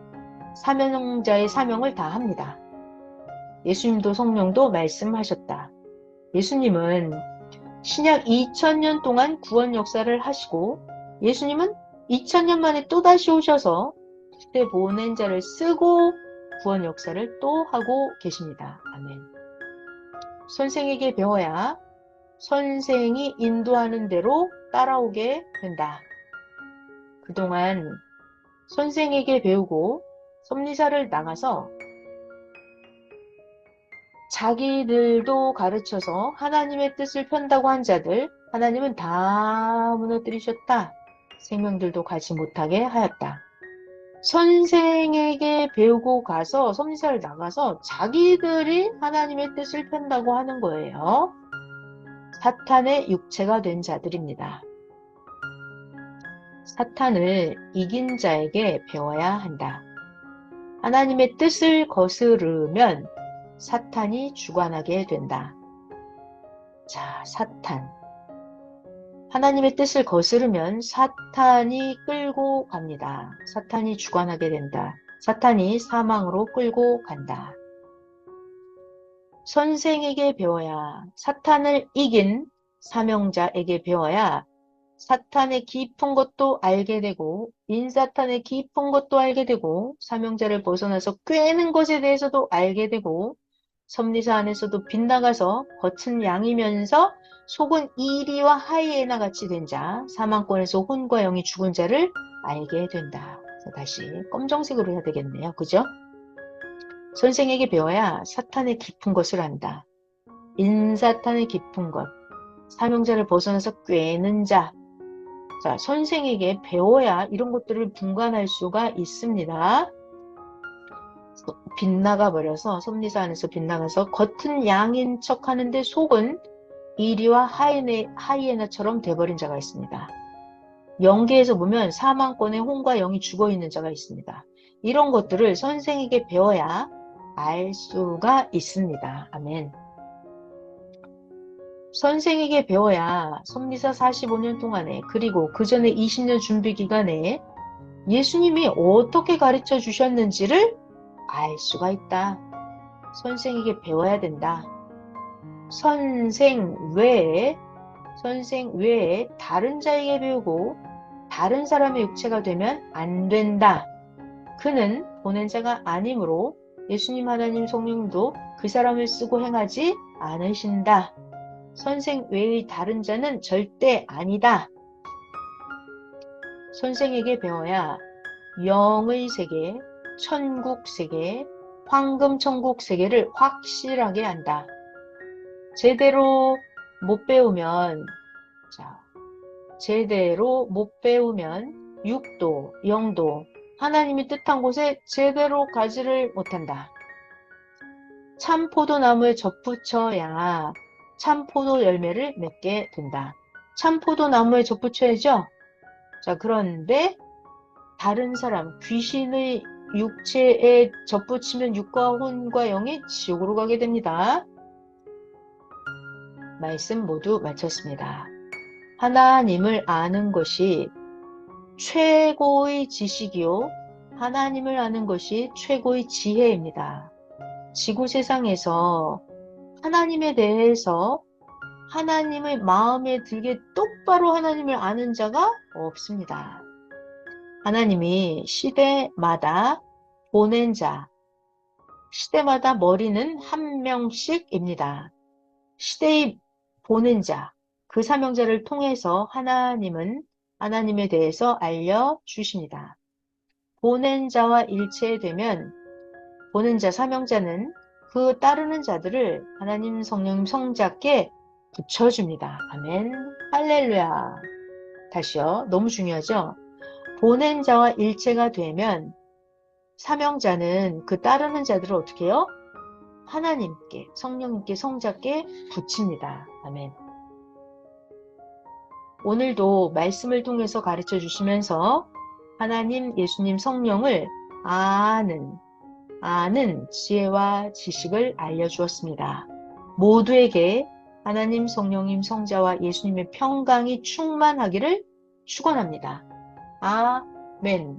사명자의 사명을 다 합니다. 예수님도 성령도 말씀하셨다. 예수님은 신약 2000년 동안 구원 역사를 하시고 예수님은 2000년 만에 또다시 오셔서 그때 보낸 자를 쓰고 구원 역사를 또 하고 계십니다. 아멘. 선생에게 배워야 선생이 인도하는 대로 따라오게 된다. 그동안 선생에게 배우고 섭리사를 나가서 자기들도 가르쳐서 하나님의 뜻을 편다고 한 자들, 하나님은 다 무너뜨리셨다. 생명들도 가지 못하게 하였다. 선생에게 배우고 가서 섭리사를 나가서 자기들이 하나님의 뜻을 편다고 하는 거예요. 사탄의 육체가 된 자들입니다. 사탄을 이긴 자에게 배워야 한다. 하나님의 뜻을 거스르면 사탄이 주관하게 된다. 자, 사탄. 하나님의 뜻을 거스르면 사탄이 끌고 갑니다. 사탄이 주관하게 된다. 사탄이 사망으로 끌고 간다. 선생에게 배워야, 사탄을 이긴 사명자에게 배워야 사탄의 깊은 것도 알게 되고 인사탄의 깊은 것도 알게 되고 사명자를 벗어나서 꿰는 것에 대해서도 알게 되고 섭리사 안에서도 빗나가서 겉은 양이면서 속은 이리와 하이에나 같이 된 자, 사망권에서 혼과 영이 죽은 자를 알게 된다. 다시 검정색으로 해야 되겠네요. 그죠? 선생에게 배워야 사탄의 깊은 것을 안다. 인사탄의 깊은 것, 사명자를 벗어나서 꿰는 자. 자, 선생에게 배워야 이런 것들을 분간할 수가 있습니다. 빗나가 버려서 섭리사 안에서 빗나가서 겉은 양인 척 하는데 속은 이리와 하이에나처럼 돼버린 자가 있습니다. 영계에서 보면 사망권에 혼과 영이 죽어있는 자가 있습니다. 이런 것들을 선생에게 배워야 알 수가 있습니다. 아멘. 선생에게 배워야 섭리사 45년 동안에 그리고 그 전에 20년 준비 기간에 예수님이 어떻게 가르쳐 주셨는지를 알 수가 있다. 선생에게 배워야 된다. 선생 외에 다른 자에게 배우고 다른 사람의 육체가 되면 안 된다. 그는 보낸 자가 아니므로 예수님 하나님 성령도 그 사람을 쓰고 행하지 않으신다. 선생 외의 다른 자는 절대 아니다. 선생에게 배워야 영의 세계, 천국 세계, 황금 천국 세계를 확실하게 안다. 제대로 못 배우면 육도, 영도, 하나님이 뜻한 곳에 제대로 가지를 못한다. 참 포도나무에 접붙여야 참 포도 열매를 맺게 된다. 참 포도나무에 접붙여야죠. 자, 그런데 다른 사람, 귀신의 육체에 접붙이면 육과 혼과 영이 지옥으로 가게 됩니다. 말씀 모두 마쳤습니다. 하나님을 아는 것이 최고의 지식이요. 하나님을 아는 것이 최고의 지혜입니다. 지구 세상에서 하나님에 대해서 하나님의 마음에 들게 똑바로 하나님을 아는 자가 없습니다. 하나님이 시대마다 보낸 자, 시대마다 머리는 한 명씩입니다. 시대의 보낸 자, 그 사명자를 통해서 하나님은 하나님에 대해서 알려주십니다. 보낸 자와 일체되면 보낸 자, 사명자는 그 따르는 자들을 하나님 성령님 성자께 붙여줍니다. 아멘. 할렐루야. 다시요. 너무 중요하죠? 보낸 자와 일체가 되면 사명자는 그 따르는 자들을 어떻게 해요? 하나님께, 성령님께, 성자께 붙입니다. 아멘. 오늘도 말씀을 통해서 가르쳐 주시면서 하나님, 예수님, 성령을 아는 지혜와 지식을 알려주었습니다. 모두에게 하나님, 성령님, 성자와 예수님의 평강이 충만하기를 축원합니다. 아멘.